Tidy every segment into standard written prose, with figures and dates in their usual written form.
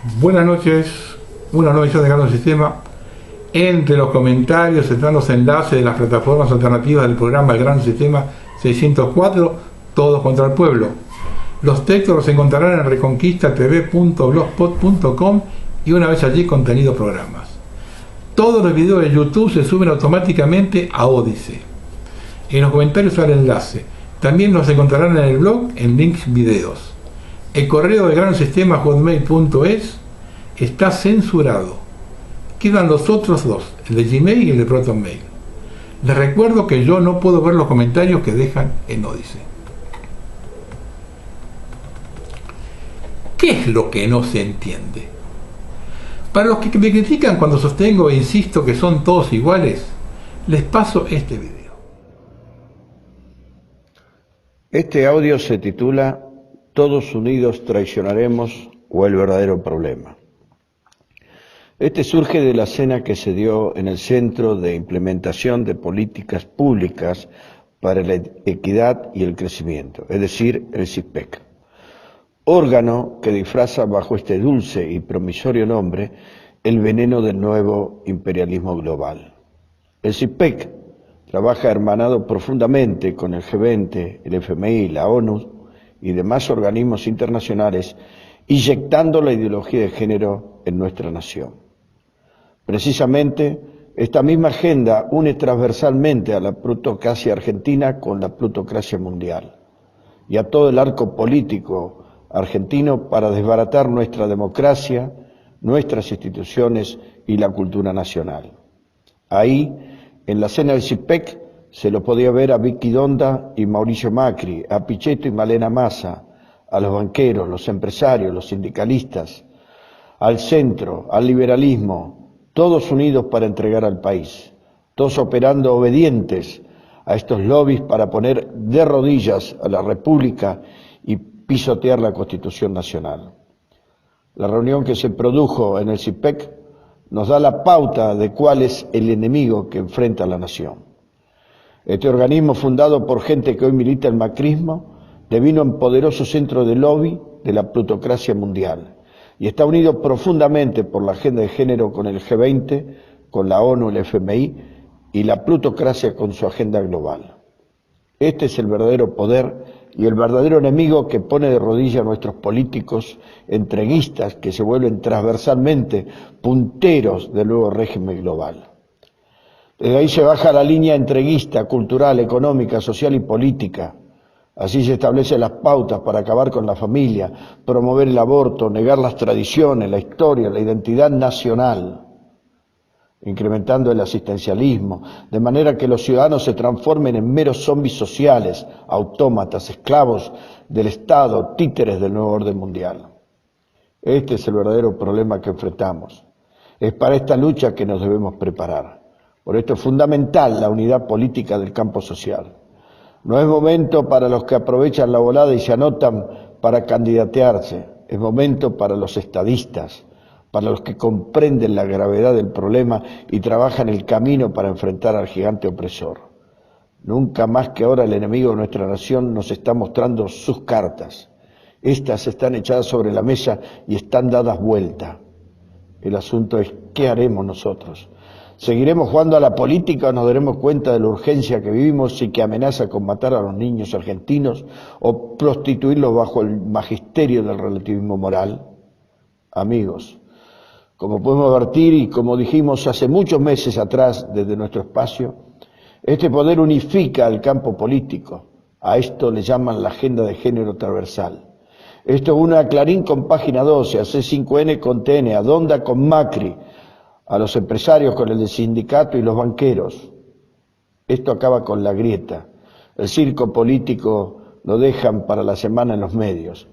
Buenas noches, una nueva edición de Ganando el Sistema. Entre los comentarios están los enlaces de las plataformas alternativas del programa El Gran Sistema 604, Todos contra el Pueblo. Los textos los encontrarán en reconquistatv.blogspot.com y una vez allí contenidos programas. Todos los videos de YouTube se suben automáticamente a Odysee. En los comentarios está el enlace. También los encontrarán en el blog en links videos. El correo de gransistema@hotmail.es está censurado. Quedan los otros dos, el de Gmail y el de ProtonMail. Les recuerdo que yo no puedo ver los comentarios que dejan en Odysee. ¿Qué es lo que no se entiende? Para los que me critican cuando sostengo e insisto que son todos iguales, les paso este video. Este audio se titula Todos unidos traicionaremos o el verdadero problema. Este surge de la cena que se dio en el Centro de Implementación de Políticas Públicas para la Equidad y el Crecimiento, es decir, el CIPEC, órgano que disfraza bajo este dulce y promisorio nombre el veneno del nuevo imperialismo global. El CIPEC trabaja hermanado profundamente con el G20, el FMI, la ONU y demás organismos internacionales, inyectando la ideología de género en nuestra nación. Precisamente, esta misma agenda une transversalmente a la plutocracia argentina con la plutocracia mundial y a todo el arco político argentino para desbaratar nuestra democracia, nuestras instituciones y la cultura nacional. Ahí, en la cena del CIPEC, se lo podía ver a Vicky Donda y Mauricio Macri, a Pichetto y Malena Massa, a los banqueros, los empresarios, los sindicalistas, al centro, al liberalismo, todos unidos para entregar al país, todos operando obedientes a estos lobbies para poner de rodillas a la República y pisotear la Constitución Nacional. La reunión que se produjo en el CIPEC nos da la pauta de cuál es el enemigo que enfrenta a la nación. Este organismo, fundado por gente que hoy milita el macrismo, devino en poderoso centro de lobby de la plutocracia mundial y está unido profundamente por la agenda de género con el G20, con la ONU, el FMI y la plutocracia con su agenda global. Este es el verdadero poder y el verdadero enemigo que pone de rodillas a nuestros políticos entreguistas que se vuelven transversalmente punteros del nuevo régimen global. Desde ahí se baja la línea entreguista, cultural, económica, social y política. Así se establecen las pautas para acabar con la familia, promover el aborto, negar las tradiciones, la historia, la identidad nacional, incrementando el asistencialismo, de manera que los ciudadanos se transformen en meros zombies sociales, autómatas, esclavos del Estado, títeres del nuevo orden mundial. Este es el verdadero problema que enfrentamos. Es para esta lucha que nos debemos preparar. Por esto es fundamental la unidad política del campo social. No es momento para los que aprovechan la volada y se anotan para candidatearse. Es momento para los estadistas, para los que comprenden la gravedad del problema y trabajan el camino para enfrentar al gigante opresor. Nunca más que ahora el enemigo de nuestra nación nos está mostrando sus cartas. Estas están echadas sobre la mesa y están dadas vuelta. El asunto es, ¿qué haremos nosotros? ¿Seguiremos jugando a la política o nos daremos cuenta de la urgencia que vivimos y que amenaza con matar a los niños argentinos o prostituirlos bajo el magisterio del relativismo moral? Amigos, como podemos advertir y como dijimos hace muchos meses atrás desde nuestro espacio, este poder unifica al campo político. A esto le llaman la agenda de género transversal. Esto une a Clarín con Página 12, a C5N con TN, a Donda con Macri, a los empresarios con el del sindicato y los banqueros. Esto acaba con la grieta. El circo político lo dejan para la semana en los medios,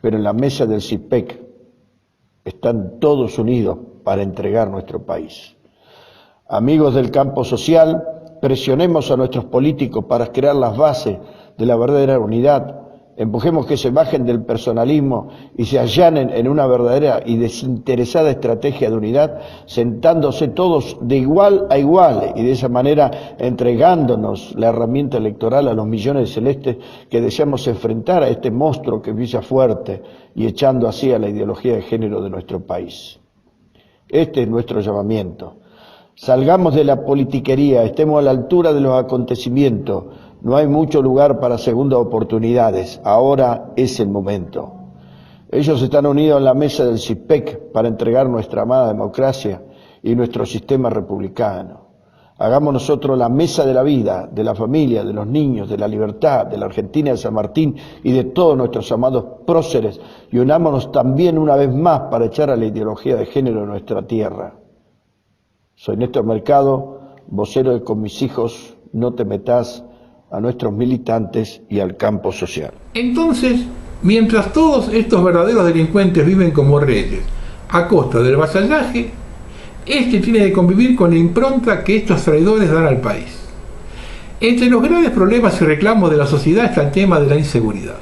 pero en la mesa del CIPEC están todos unidos para entregar nuestro país. Amigos del campo social, presionemos a nuestros políticos para crear las bases de la verdadera unidad Empujemos que se bajen del personalismo y se allanen en una verdadera y desinteresada estrategia de unidad, sentándose todos de igual a igual y de esa manera entregándonos la herramienta electoral a los millones de celestes que deseamos enfrentar a este monstruo que brilla fuerte y echando así a la ideología de género de nuestro país. Este es nuestro llamamiento. Salgamos de la politiquería, estemos a la altura de los acontecimientos. No hay mucho lugar para segundas oportunidades, ahora es el momento. Ellos están unidos en la mesa del CIPEC para entregar nuestra amada democracia y nuestro sistema republicano. Hagamos nosotros la mesa de la vida, de la familia, de los niños, de la libertad, de la Argentina de San Martín y de todos nuestros amados próceres y unámonos también una vez más para echar a la ideología de género de nuestra tierra. Soy Néstor Mercado, vocero de Con Mis Hijos, No Te Metas, a nuestros militantes y al campo social. Entonces, mientras todos estos verdaderos delincuentes viven como reyes, a costa del vasallaje, este tiene que convivir con la impronta que estos traidores dan al país. Entre los graves problemas y reclamos de la sociedad está el tema de la inseguridad.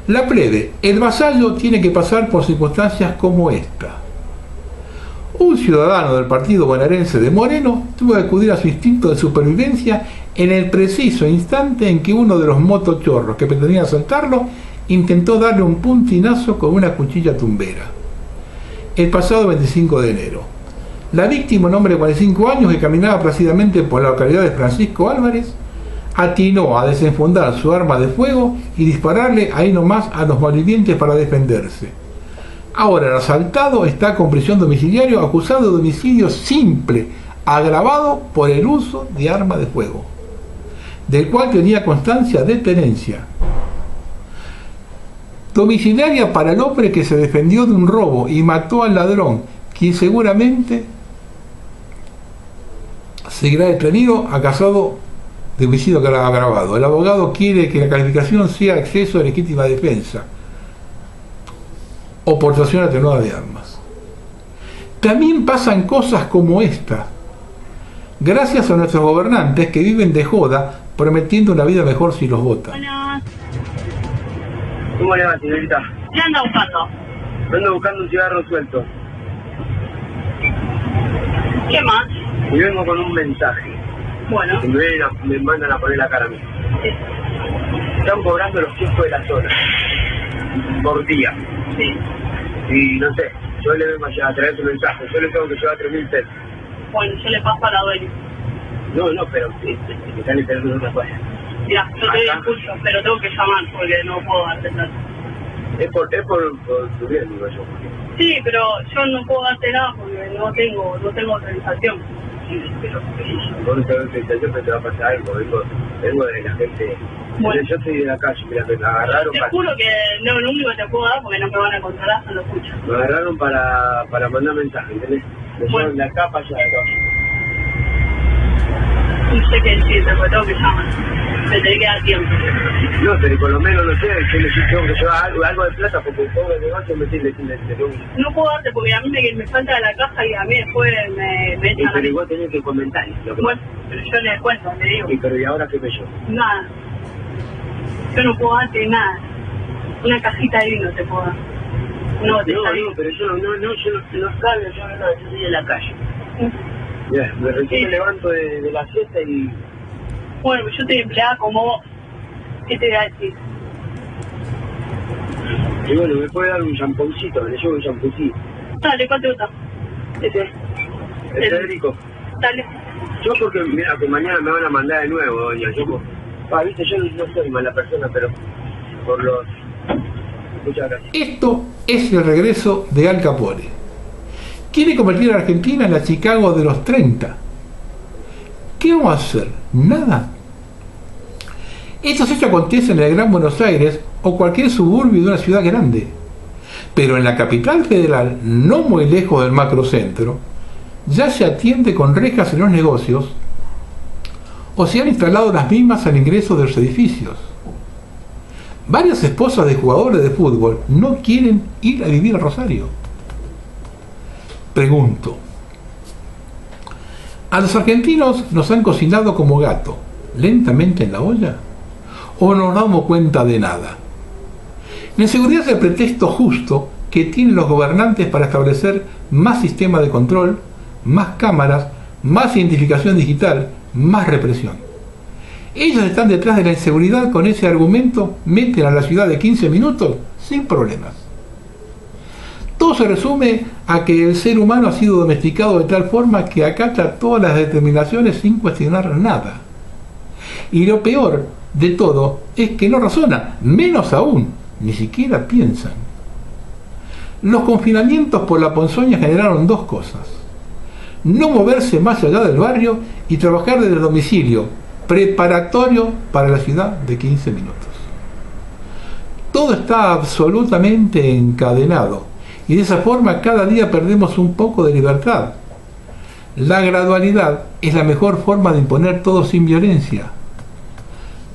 La plebe, el vasallo, tiene que pasar por circunstancias como esta. Un ciudadano del partido bonaerense de Moreno tuvo que acudir a su instinto de supervivencia en el preciso instante en que uno de los motochorros que pretendía asaltarlo intentó darle un puntinazo con una cuchilla tumbera. El pasado 25 de enero. La víctima, un hombre de 45 años que caminaba plácidamente por la localidad de Francisco Álvarez, atinó a desenfundar su arma de fuego y dispararle ahí nomás a los malvivientes para defenderse. Ahora el asaltado está con prisión domiciliaria acusado de homicidio simple, agravado por el uso de arma de fuego, del cual tenía constancia de tenencia. Domiciliaria para el hombre que se defendió de un robo y mató al ladrón, quien seguramente seguirá detenido acusado de homicidio agravado. El abogado quiere que la calificación sea exceso de legítima defensa o portación atenuada de armas. También pasan cosas como esta, gracias a nuestros gobernantes que viven de joda, prometiendo una vida mejor si los votan. Buenas. ¿Cómo le va, señorita? ¿Qué anda buscando? Ando buscando un cigarro suelto. ¿Qué más? Y vengo con un mensaje. Bueno. Que me mandan a poner la cara a mí. Sí. Están cobrando los tiempos de la zona. Por día. Sí. Y no sé, yo le vengo a traer su mensaje. Yo le tengo que llevar 3.000 pesos. Bueno, yo le paso a la dueña. No, pero me están esperando otra cosa. Mira, yo te escucho, pero tengo que llamar porque no puedo darte plata. Es por su bien, digo yo. Sí, pero yo no puedo darte nada porque no tengo autorización. Sí, pero con esta autorización me te va a pasar algo. Vengo de la gente. Bueno. Yo soy de la calle, mira, me agarraron. Te juro que no, lo único que te puedo dar porque no me van a controlar son los escuchos. Me agarraron para mandar mensajes, ¿entendés? Me llevan de acá para allá, de acá. No sé qué decirte, porque tengo que llamar. Me tenés que dar tiempo. No, pero por lo menos, no sé, yo le tengo que llevar algo de plata porque todo el negocio me tiene No puedo darte porque a mí me falta la caja y a mí después me echan. pero igual tenés que comentar. Bueno, pero yo le cuento, le digo. Sí, pero ¿y ahora qué me llevo? Nada. Yo no puedo darte nada. Una cajita de vino te puedo dar. Una botella de vino. Pero yo no salgo, yo soy de la calle. Ya, recién me levanto de la siesta y... Bueno, yo estoy empleada como vos. ¿Qué te voy a decir? Y bueno, me puede dar un champoncito, le llevo un champoncito. Dale, ¿cuál te gusta? El Federico. Dale. Yo porque, mira, que mañana me van a mandar de nuevo, doña. Viste, yo no soy mala persona, pero por los... Muchas gracias. Esto es el regreso de Al Capone. Quiere convertir a Argentina en la Chicago de los 30. ¿Qué vamos a hacer? Nada. Estos hechos acontecen en el Gran Buenos Aires o cualquier suburbio de una ciudad grande. Pero en la capital federal, no muy lejos del macrocentro, ya se atiende con rejas en los negocios o se han instalado las mismas al ingreso de los edificios. Varias esposas de jugadores de fútbol no quieren ir a vivir a Rosario. Pregunto, ¿a los argentinos nos han cocinado como gato, lentamente en la olla? ¿O no nos damos cuenta de nada? La inseguridad es el pretexto justo que tienen los gobernantes para establecer más sistemas de control, más cámaras, más identificación digital, más represión. Ellos están detrás de la inseguridad. Con ese argumento meten a la ciudad de 15 minutos sin problemas. Todo se resume a que el ser humano ha sido domesticado de tal forma que acata todas las determinaciones sin cuestionar nada. Y lo peor de todo es que no razonan, menos aún, ni siquiera piensan. Los confinamientos por la ponzoña generaron dos cosas: no moverse más allá del barrio y trabajar desde el domicilio, preparatorio para la ciudad de 15 minutos. Todo está absolutamente encadenado y de esa forma cada día perdemos un poco de libertad. La gradualidad es la mejor forma de imponer todo sin violencia.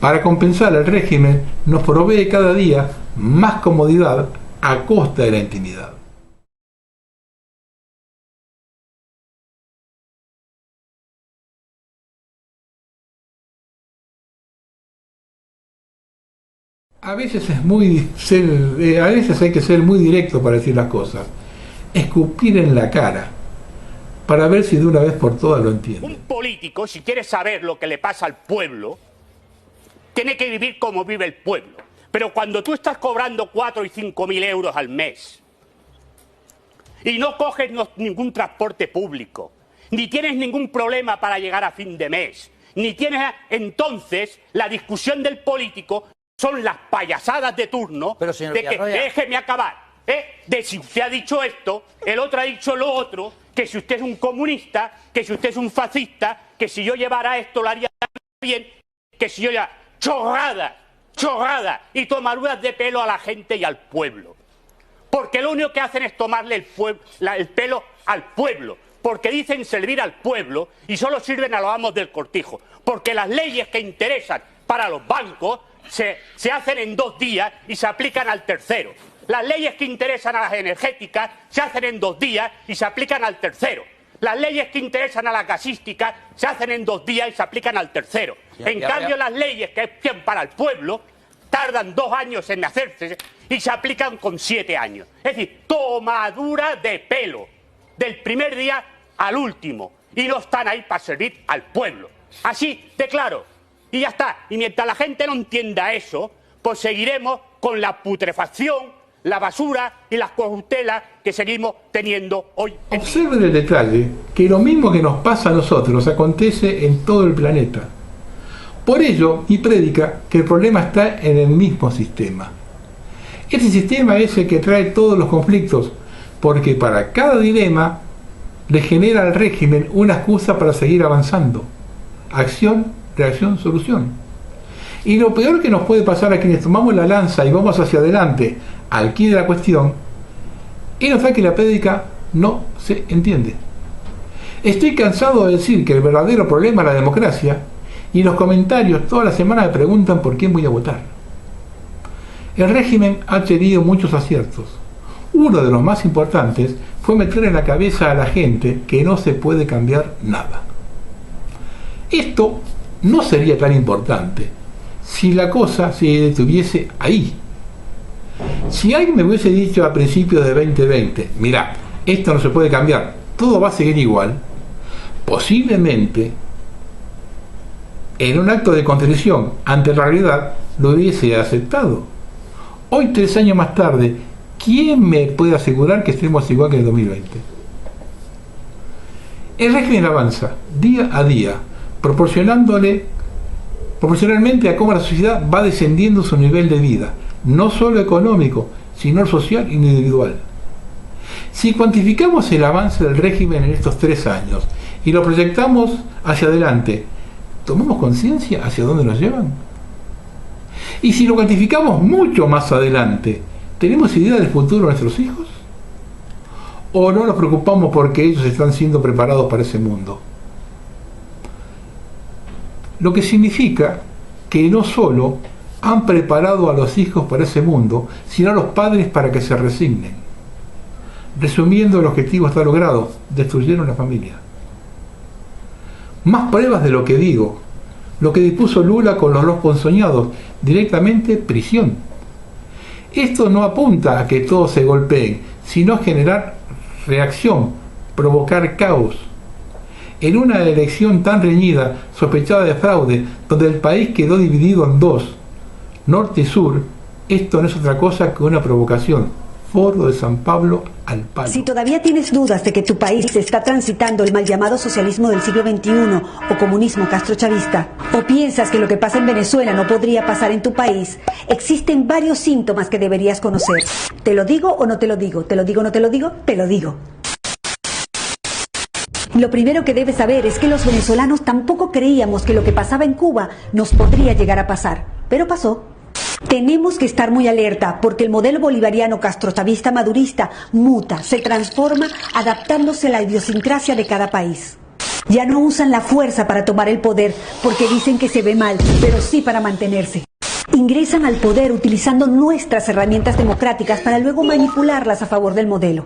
Para compensar, el régimen nos provee cada día más comodidad a costa de la intimidad. A veces hay que ser muy directo para decir las cosas. Escupir en la cara para ver si de una vez por todas lo entiende. Un político, si quiere saber lo que le pasa al pueblo, tiene que vivir como vive el pueblo. Pero cuando tú estás cobrando 4 y 5 mil euros al mes y no coges ningún transporte público, ni tienes ningún problema para llegar a fin de mes, ni tienes entonces la discusión del político son las payasadas de turno. Pero, señor de que Villarroya, déjeme acabar, de si usted ha dicho esto, el otro ha dicho lo otro, que si usted es un comunista, que si usted es un fascista, que si yo llevara esto lo haría bien, que si yo ya chorrada y tomaduras de pelo a la gente y al pueblo. Porque lo único que hacen es tomarle el pelo al pueblo, porque dicen servir al pueblo y solo sirven a los amos del cortijo, porque las leyes que interesan para los bancos se hacen en 2 días y se aplican al tercero. Las leyes que interesan a las energéticas se hacen en 2 días y se aplican al tercero. Las leyes que interesan a las gasísticas se hacen en 2 días y se aplican al tercero. En cambio, las leyes que es para el pueblo tardan 2 años en hacerse y se aplican con 7 años. Es decir, tomadura de pelo, del primer día al último. Y no están ahí para servir al pueblo. Así de claro. Y ya está. Y mientras la gente no entienda eso, pues seguiremos con la putrefacción, la basura y las corruptelas que seguimos teniendo hoy. Observen el detalle, que lo mismo que nos pasa a nosotros acontece en todo el planeta. Por ello, y predica que el problema está en el mismo sistema. Ese sistema es el que trae todos los conflictos, porque para cada dilema le genera al régimen una excusa para seguir avanzando. Acción, reacción, solución. Y lo peor que nos puede pasar a quienes tomamos la lanza y vamos hacia adelante al quid de la cuestión es notar que la prédica no se entiende. Estoy cansado de decir que el verdadero problema es la democracia y en los comentarios toda la semana me preguntan por quién voy a votar. El régimen ha tenido muchos aciertos. Uno de los más importantes fue meter en la cabeza a la gente que no se puede cambiar nada. Esto no sería tan importante si la cosa se detuviese ahí. Si alguien me hubiese dicho a principios de 2020, mirá, esto no se puede cambiar, todo va a seguir igual, posiblemente en un acto de contrición ante la realidad lo hubiese aceptado. Hoy, 3 años más tarde, ¿quién me puede asegurar que estemos igual que en el 2020? El régimen avanza día a día, proporcionalmente a cómo la sociedad va descendiendo su nivel de vida, no solo económico, sino social e individual. Si cuantificamos el avance del régimen en estos 3 años y lo proyectamos hacia adelante, ¿tomamos conciencia hacia dónde nos llevan? Y si lo cuantificamos mucho más adelante, ¿tenemos idea del futuro de nuestros hijos? ¿O no nos preocupamos porque ellos están siendo preparados para ese mundo? Lo que significa que no solo han preparado a los hijos para ese mundo, sino a los padres para que se resignen. Resumiendo, el objetivo está logrado: destruyeron la familia. Más pruebas de lo que digo: lo que dispuso Lula con los ponzoñados, directamente prisión. Esto no apunta a que todos se golpeen, sino a generar reacción, provocar caos. En una elección tan reñida, sospechada de fraude, donde el país quedó dividido en dos, norte y sur, esto no es otra cosa que una provocación. Foro de San Pablo al palo. Si todavía tienes dudas de que tu país está transitando el mal llamado socialismo del siglo XXI o comunismo castrochavista, o piensas que lo que pasa en Venezuela no podría pasar en tu país, existen varios síntomas que deberías conocer. ¿Te lo digo o no te lo digo? ¿Te lo digo o no te lo digo? Te lo digo. Lo primero que debes saber es que los venezolanos tampoco creíamos que lo que pasaba en Cuba nos podría llegar a pasar, pero pasó. Tenemos que estar muy alerta porque el modelo bolivariano castrochavista madurista muta, se transforma adaptándose a la idiosincrasia de cada país. Ya no usan la fuerza para tomar el poder porque dicen que se ve mal, pero sí para mantenerse. Ingresan al poder utilizando nuestras herramientas democráticas para luego manipularlas a favor del modelo.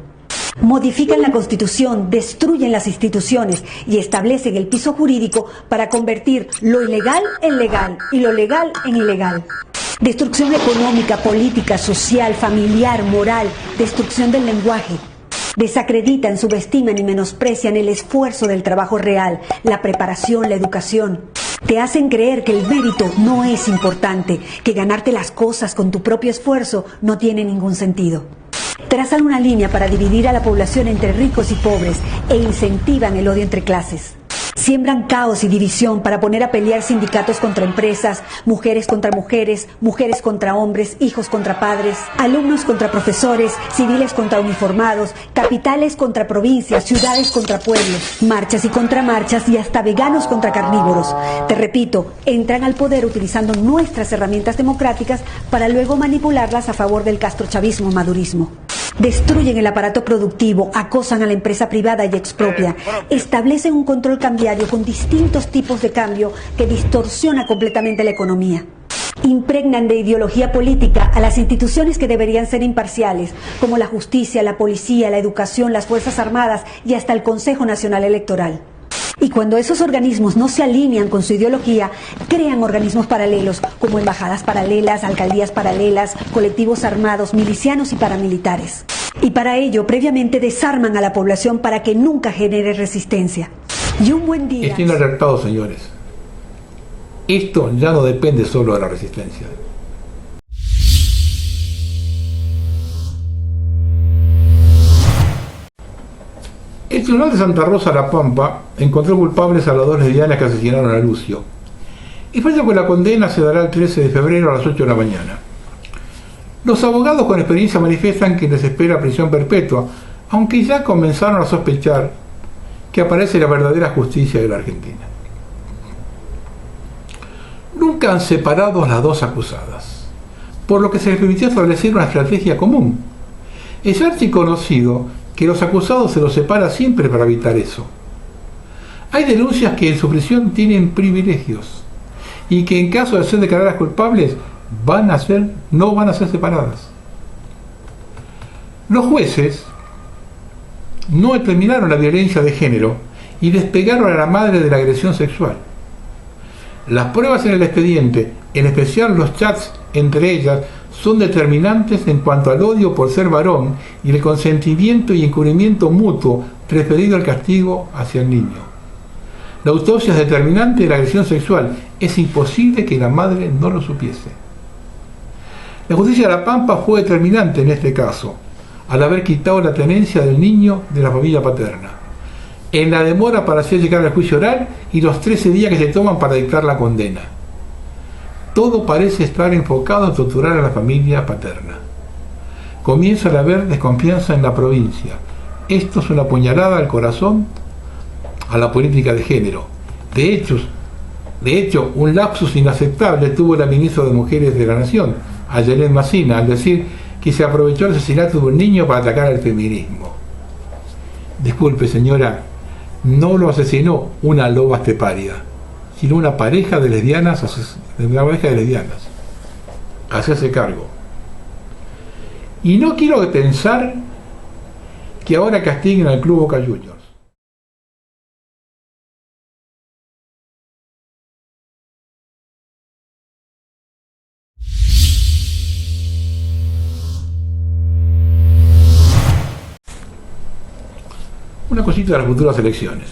Modifican la Constitución, destruyen las instituciones y establecen el piso jurídico para convertir lo ilegal en legal y lo legal en ilegal. Destrucción económica, política, social, familiar, moral, destrucción del lenguaje. Desacreditan, subestiman y menosprecian el esfuerzo del trabajo real, la preparación, la educación. Te hacen creer que el mérito no es importante, que ganarte las cosas con tu propio esfuerzo no tiene ningún sentido. Trazan una línea para dividir a la población entre ricos y pobres e incentivan el odio entre clases. Siembran caos y división para poner a pelear sindicatos contra empresas, mujeres contra mujeres, mujeres contra hombres, hijos contra padres, alumnos contra profesores, civiles contra uniformados, capitales contra provincias, ciudades contra pueblos, marchas y contramarchas y hasta veganos contra carnívoros. Te repito, entran al poder utilizando nuestras herramientas democráticas para luego manipularlas a favor del castrochavismo madurismo. Destruyen el aparato productivo, acosan a la empresa privada y expropian. Establecen un control cambiario con distintos tipos de cambio que distorsiona completamente la economía. Impregnan de ideología política a las instituciones que deberían ser imparciales, como la justicia, la policía, la educación, las Fuerzas Armadas y hasta el Consejo Nacional Electoral. Y cuando esos organismos no se alinean con su ideología, crean organismos paralelos, como embajadas paralelas, alcaldías paralelas, colectivos armados, milicianos y paramilitares. Y para ello, previamente desarman a la población para que nunca genere resistencia. Y un buen día... Estén alertados, señores. Esto ya no depende solo de la resistencia. El Tribunal de Santa Rosa La Pampa encontró culpables a las dos lesbianas que asesinaron a Lucio. Y fallo que la condena se dará el 13 de febrero a las 8 de la mañana. Los abogados con experiencia manifiestan que les espera prisión perpetua, aunque ya comenzaron a sospechar que aparece la verdadera justicia de la Argentina. Nunca han separado a las dos acusadas, por lo que se les permitió establecer una estrategia común. Es archiconocido que los acusados se los separa siempre para evitar eso. Hay denuncias que en su prisión tienen privilegios y que en caso de ser declaradas culpables no van a ser separadas. Los jueces no determinaron la violencia de género y despegaron a la madre de la agresión sexual. Las pruebas en el expediente, en especial los chats entre ellas, son determinantes en cuanto al odio por ser varón y el consentimiento y encubrimiento mutuo referido al castigo hacia el niño. La autopsia es determinante de la agresión sexual. Es imposible que la madre no lo supiese. La justicia de La Pampa fue determinante en este caso, al haber quitado la tenencia del niño de la familia paterna, en la demora para hacer llegar al juicio oral y los 13 días que se toman para dictar la condena. Todo parece estar enfocado en torturar a la familia paterna. Comienza a haber desconfianza en la provincia. Esto es una puñalada al corazón a la política de género. De hecho, un lapsus inaceptable tuvo la ministra de Mujeres de la Nación, Ayelen Massina, al decir que se aprovechó el asesinato de un niño para atacar al feminismo. Disculpe, señora, no lo asesinó una loba esteparia, sino una pareja de lesbianas, hacerse cargo. Y no quiero pensar que ahora castiguen al Club Boca Juniors. una cosita de las futuras elecciones.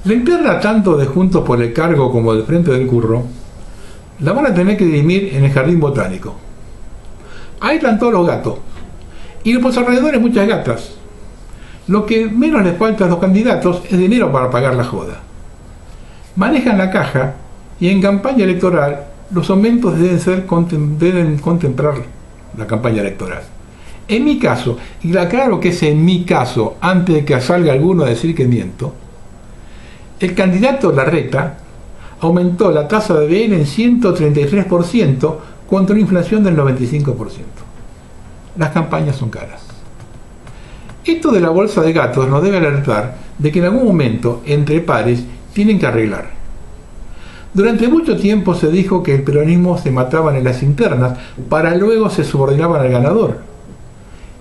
La interna, tanto de Juntos por el Cargo como del Frente del Curro, la van a tener que dirimir en el Jardín Botánico. Ahí están todos los gatos. Y por los alrededores muchas gatas. Lo que menos les falta a los candidatos es dinero para pagar la joda. Manejan la caja y en campaña electoral los aumentos deben contemplar la campaña electoral. En mi caso, y aclaro que es en mi caso, antes de que salga alguno a decir que miento, el candidato Larreta aumentó la tasa de BN en 133% contra una inflación del 95%. Las campañas son caras. Esto de la bolsa de gatos nos debe alertar de que en algún momento, entre pares, tienen que arreglar. Durante mucho tiempo se dijo que el peronismo se mataban en las internas para luego se subordinaban al ganador.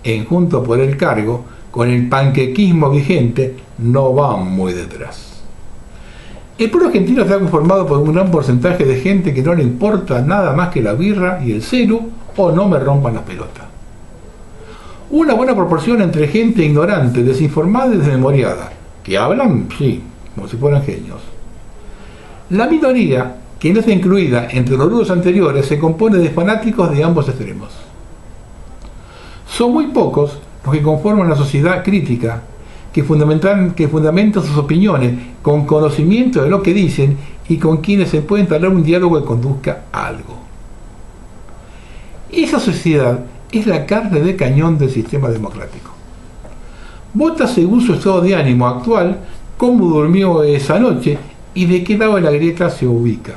En Juntos por el Cargo, con el panquequismo vigente, no van muy detrás. El pueblo argentino está conformado por un gran porcentaje de gente que no le importa nada más que la birra y el celu o no me rompan las pelotas. Una buena proporción entre gente ignorante, desinformada y desmemoriada, que hablan, sí, como si fueran genios. La minoría, que no está incluida entre los grupos anteriores, se compone de fanáticos de ambos extremos. Son muy pocos los que conforman una sociedad crítica, que fundamentan sus opiniones con conocimiento de lo que dicen y con quienes se puede entablar un diálogo que conduzca a algo. Esa sociedad es la carne de cañón del sistema democrático. Vota según su estado de ánimo actual, cómo durmió esa noche y de qué lado de la grieta se ubica.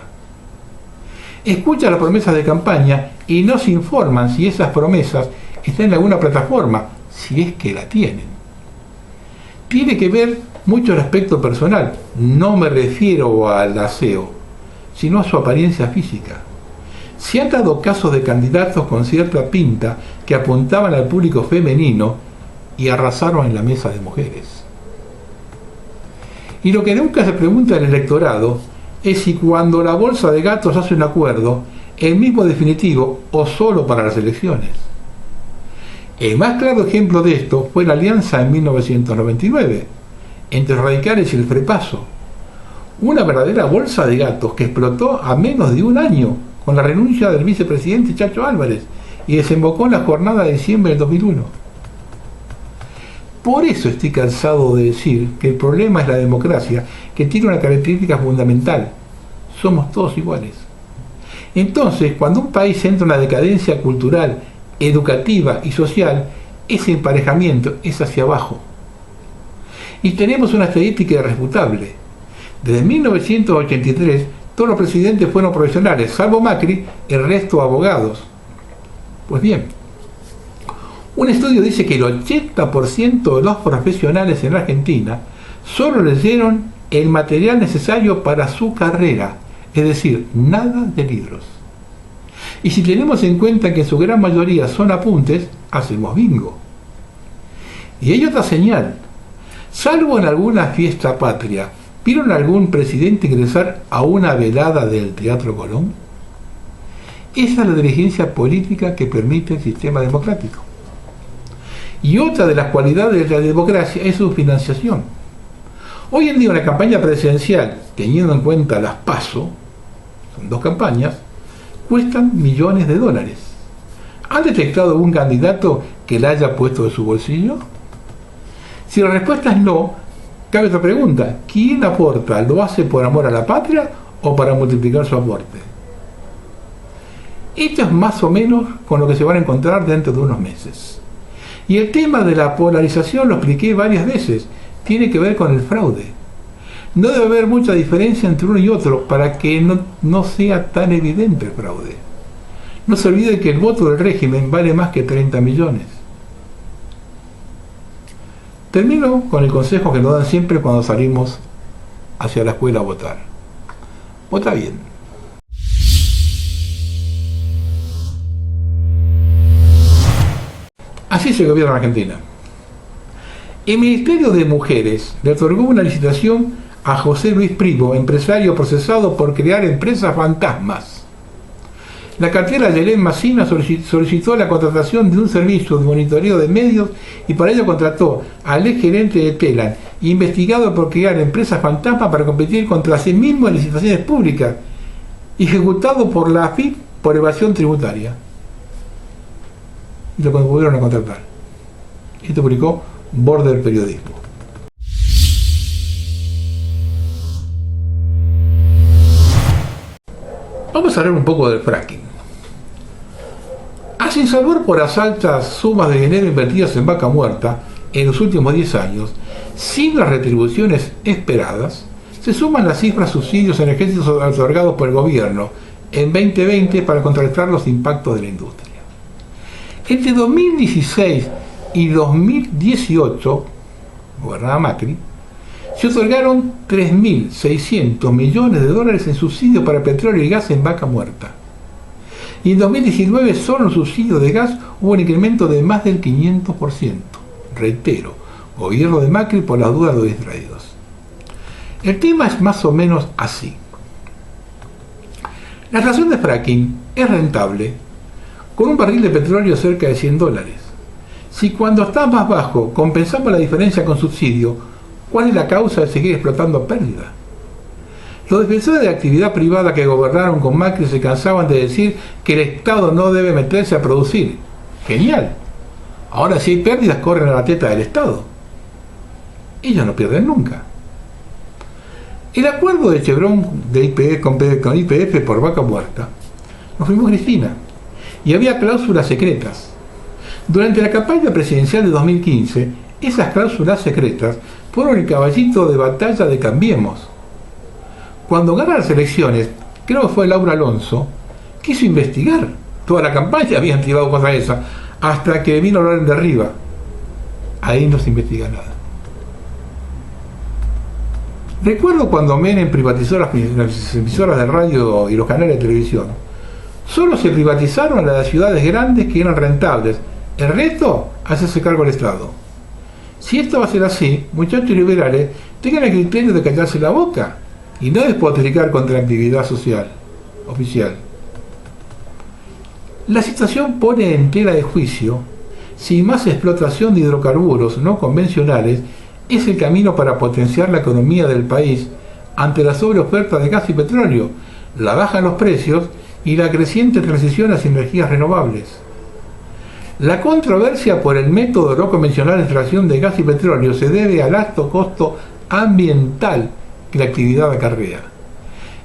Escucha las promesas de campaña y no se informan si esas promesas están en alguna plataforma, si es que la tienen. Tiene que ver mucho el aspecto personal, no me refiero al aseo, sino a su apariencia física. Se han dado casos de candidatos con cierta pinta que apuntaban al público femenino y arrasaron en la mesa de mujeres. Y lo que nunca se pregunta el electorado es si cuando la bolsa de gatos hace un acuerdo, el mismo definitivo o solo para las elecciones. El más claro ejemplo de esto fue la alianza en 1999 entre los radicales y el Frepaso, una verdadera bolsa de gatos que explotó a menos de un año con la renuncia del vicepresidente Chacho Álvarez y desembocó en la jornada de diciembre del 2001. Por eso estoy cansado de decir que el problema es la democracia, que tiene una característica fundamental: somos todos iguales. Entonces, cuando un país entra en una decadencia cultural, educativa y social, ese emparejamiento es hacia abajo. Y tenemos una estadística irrefutable. Desde 1983, todos los presidentes fueron profesionales, salvo Macri, el resto abogados. Pues bien, un estudio dice que el 80% de los profesionales en Argentina solo leyeron el material necesario para su carrera, es decir, nada de libros. Y si tenemos en cuenta que en su gran mayoría son apuntes, hacemos bingo. Y hay otra señal. Salvo en alguna fiesta patria, ¿vieron algún presidente ingresar a una velada del Teatro Colón? Esa es la dirigencia política que permite el sistema democrático. Y otra de las cualidades de la democracia es su financiación. Hoy en día una campaña presidencial, teniendo en cuenta las PASO, son 2 campañas, cuestan millones de dólares. ¿Han detectado algún candidato que la haya puesto de su bolsillo? Si la respuesta es no, cabe otra pregunta: ¿quién aporta? ¿Lo hace por amor a la patria o para multiplicar su aporte? Esto es más o menos con lo que se van a encontrar dentro de unos meses. Y el tema de la polarización lo expliqué varias veces, tiene que ver con el fraude. No debe haber mucha diferencia entre uno y otro para que no sea tan evidente el fraude. No se olvide que el voto del régimen vale más que 30 millones. Termino con el consejo que nos dan siempre cuando salimos hacia la escuela a votar. Vota bien. Así se gobierna en Argentina. El Ministerio de Mujeres le otorgó una licitación a José Luis Primo, empresario procesado por crear empresas fantasmas. la cartera de Helen Massina solicitó la contratación de un servicio de monitoreo de medios y para ello contrató al ex gerente de Telan, investigado por crear empresas fantasma para competir contra sí mismo en licitaciones públicas, ejecutado por la AFIP por evasión tributaria. Y lo volvieron a contratar. Esto publicó Border Periodismo. Vamos a hablar un poco del fracking. A sin saber por las altas sumas de dinero invertidas en Vaca Muerta en los últimos 10 años, sin las retribuciones esperadas, se suman las cifras subsidios energéticos otorgados por el gobierno en 2020 para contrarrestar los impactos de la industria. Entre 2016 y 2018, gobernaba Macri, se otorgaron 3.600 millones de dólares en subsidios para petróleo y gas en Vaca Muerta. Y en 2019 solo en subsidios de gas hubo un incremento de más del 500%. Reitero, gobierno de Macri por las dudas de los distraídos. El tema es más o menos así. La estación de fracking es rentable con un barril de petróleo cerca de $100. Si cuando está más bajo compensamos la diferencia con subsidio, ¿cuál es la causa de seguir explotando a pérdida? Los defensores de la actividad privada que gobernaron con Macri se cansaban de decir que el Estado no debe meterse a producir. Genial. Ahora si hay pérdidas corren a la teta del Estado. Ellos no pierden nunca. El acuerdo de Chevron con YPF por Vaca Muerta lo firmó Cristina y había cláusulas secretas. Durante la campaña presidencial de 2015, esas cláusulas secretas fueron el caballito de batalla de Cambiemos. Cuando gana las elecciones, creo que fue Laura Alonso, quiso investigar. Toda la campaña habían tirado contra esa, hasta que vino Loren de arriba. Ahí no se investiga nada. Recuerdo cuando Menem privatizó las emisoras de radio y los canales de televisión. Solo se privatizaron las ciudades grandes que eran rentables. El resto, hacerse cargo el Estado. Si esto va a ser así, muchachos liberales, tengan el criterio de callarse la boca y no despotricar contra la actividad social, oficial. La situación pone en tela de juicio si más explotación de hidrocarburos no convencionales es el camino para potenciar la economía del país ante la sobreoferta de gas y petróleo, la baja en los precios y la creciente transición hacia energías renovables. La controversia por el método no convencional de extracción de gas y petróleo se debe al alto costo ambiental que la actividad acarrea.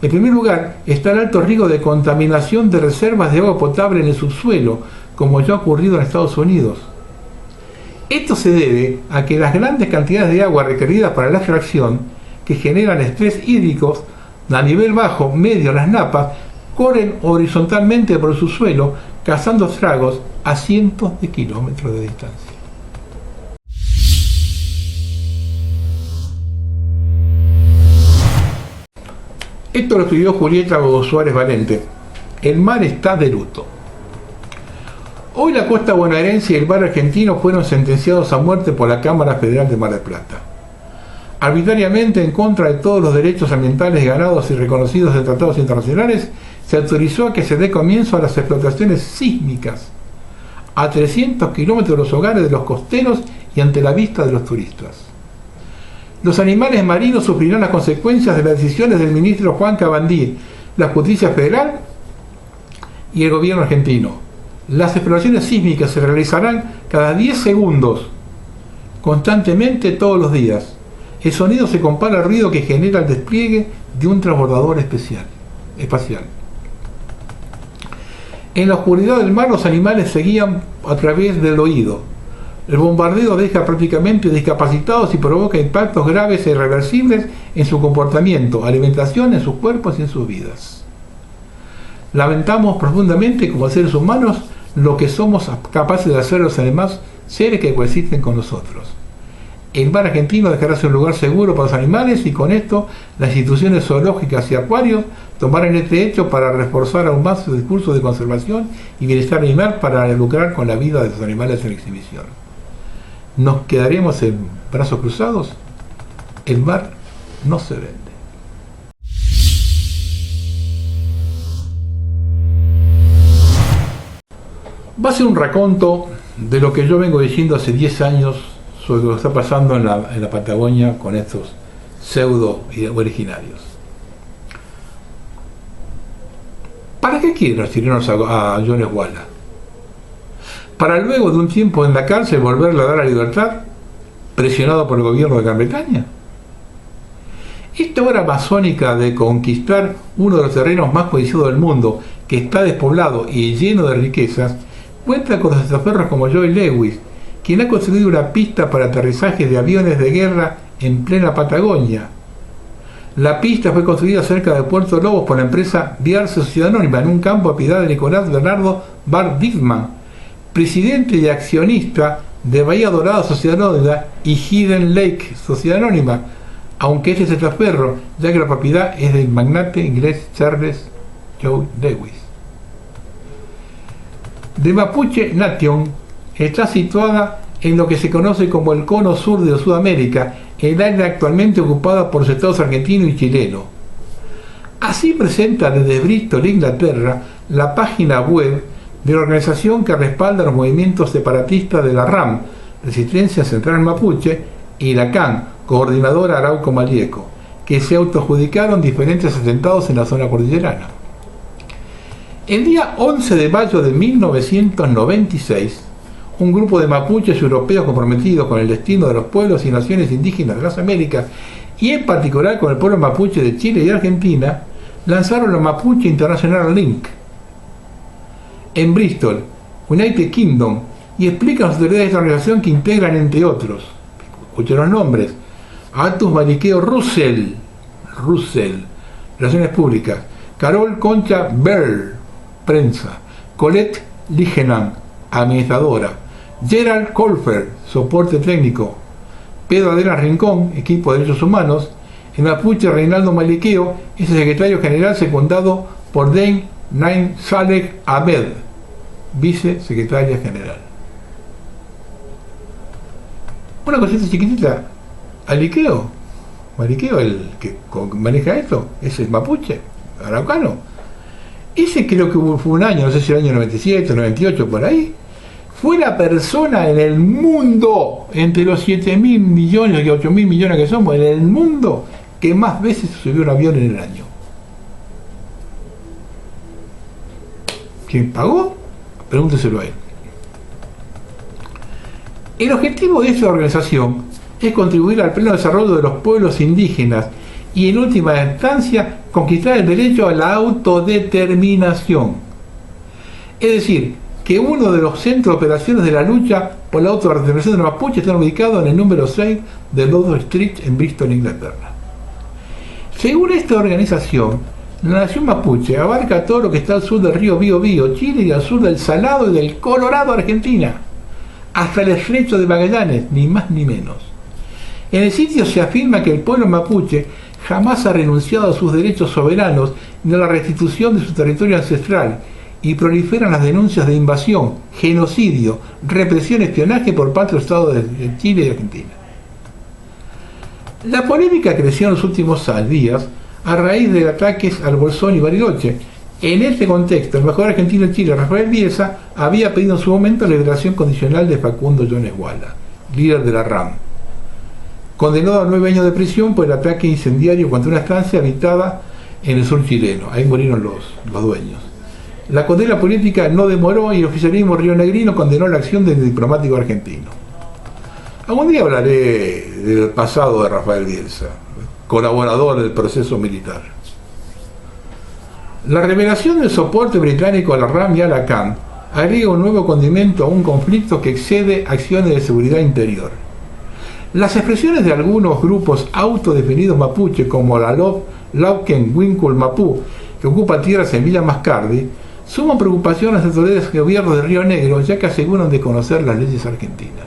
En primer lugar, está el alto riesgo de contaminación de reservas de agua potable en el subsuelo, como ya ha ocurrido en Estados Unidos. Esto se debe a que las grandes cantidades de agua requeridas para la extracción, que generan estrés hídricos a nivel bajo, medio en las napas, corren horizontalmente por el subsuelo, causando estragos a cientos de kilómetros de distancia. Esto lo escribió Julieta Suárez Valente. El mar está de luto. Hoy la costa bonaerense y el mar argentino fueron sentenciados a muerte por la Cámara Federal de Mar del Plata. Arbitrariamente, en contra de todos los derechos ambientales ganados y reconocidos en tratados internacionales, se autorizó a que se dé comienzo a las explotaciones sísmicas a 300 kilómetros de los hogares de los costeros y ante la vista de los turistas. Los animales marinos sufrirán las consecuencias de las decisiones del ministro Juan Cabandí, la Justicia Federal y el gobierno argentino. Las exploraciones sísmicas se realizarán cada 10 segundos, constantemente todos los días. El sonido se compara al ruido que genera el despliegue de un transbordador espacial. En la oscuridad del mar los animales se guían a través del oído. El bombardeo deja prácticamente discapacitados y provoca impactos graves e irreversibles en su comportamiento, alimentación, en sus cuerpos y en sus vidas. Lamentamos profundamente como seres humanos lo que somos capaces de hacer los demás seres que coexisten con nosotros. El mar argentino dejará ser un lugar seguro para los animales y con esto las instituciones zoológicas y acuarios tomarán este hecho para reforzar aún más su discurso de conservación y bienestar animal para lucrar con la vida de los animales en exhibición. ¿Nos quedaremos en brazos cruzados? El mar no se vende. Va a ser un raconto de lo que yo vengo diciendo hace 10 años sobre lo que está pasando en la Patagonia con estos pseudo originarios. ¿Para qué quieren los chilenos a Jones Walla? ¿Para luego de un tiempo en la cárcel volverle a dar la libertad, presionado por el gobierno de Gran Bretaña? Esta obra masónica de conquistar uno de los terrenos más codiciados del mundo, que está despoblado y lleno de riquezas, cuenta con testaferros como Joy Lewis, quien ha construido una pista para aterrizaje de aviones de guerra en plena Patagonia. La pista fue construida cerca de Puerto Lobos por la empresa Bierce Sociedad Anónima, en un campo a propiedad de Nicolás Bernardo Bar Dickman, presidente y accionista de Bahía Dorada Sociedad Anónima y Hidden Lake Sociedad Anónima, aunque este es testaferro, ya que la propiedad es del magnate inglés Charles Joy Lewis. The Mapuche Nation está situada en lo que se conoce como el cono sur de Sudamérica, el área actualmente ocupada por los estados argentino y chileno. Así presenta desde Bristol, Inglaterra, la página web de la organización que respalda los movimientos separatistas de la RAM, Resistencia Central Mapuche, y la CAN, Coordinadora Arauco Malieco, que se autoadjudicaron diferentes atentados en la zona cordillerana. El día 11 de mayo de 1996, un grupo de mapuches europeos comprometidos con el destino de los pueblos y naciones indígenas de las Américas, y en particular con el pueblo mapuche de Chile y Argentina, lanzaron la Mapuche International Link en Bristol, United Kingdom, y explican las autoridades de esta organización que integran, entre otros, escuchen los nombres: Atus Mariqueo Russell, Relaciones Públicas; Carol Concha Bell, Prensa; Colette Ligenan, Administradora; Gerald Colfer, Soporte Técnico; Pedro Adela Rincón, Equipo de Derechos Humanos; el mapuche Reinaldo Maliqueo es el secretario general secundado por Dane Nain Saleh Ahmed, vicesecretaria general. Una cosita chiquitita: Maliqueo, el que maneja esto, es el mapuche araucano. Ese creo que fue un año, no sé si el año 97, 98, por ahí, fue la persona en el mundo, entre los 7.000 millones y 8.000 millones que somos, en el mundo, que más veces subió un avión en el año. ¿Quién pagó? Pregúnteselo a él. El objetivo de esta organización es contribuir al pleno desarrollo de los pueblos indígenas y, en última instancia, conquistar el derecho a la autodeterminación. Es decir, que uno de los centros de operaciones de la lucha por la autodeterminación de los mapuches está ubicado en el número 6 de Ludlow Street en Bristol, Inglaterra. Según esta organización, la nación mapuche abarca todo lo que está al sur del río Biobío, Chile, y al sur del Salado y del Colorado, Argentina, hasta el estrecho de Magallanes, ni más ni menos. En el sitio se afirma que el pueblo mapuche jamás ha renunciado a sus derechos soberanos ni a la restitución de su territorio ancestral, y proliferan las denuncias de invasión, genocidio, represión y espionaje por parte de los estados de Chile y Argentina. La polémica creció en los últimos días a raíz de ataques al Bolsón y Bariloche. En este contexto, el embajador argentino en Chile, Rafael Bielsa, había pedido en su momento la liberación condicional de Facundo Jones Walla, líder de la RAM, condenado a 9 años de prisión por el ataque incendiario contra una estancia habitada en el sur chileno. Ahí murieron los dueños. La condena política no demoró y el oficialismo rionegrino condenó la acción del diplomático argentino. Algún día hablaré del pasado de Rafael Bielsa, colaborador del proceso militar. La revelación del soporte británico a la RAM y a la CAN agrega un nuevo condimento a un conflicto que excede acciones de seguridad interior. Las expresiones de algunos grupos autodefinidos mapuche, como la Lauken Winkul Mapú, que ocupa tierras en Villa Mascardi, suman preocupación a las autoridades de gobierno de Río Negro, ya que aseguran desconocer las leyes argentinas.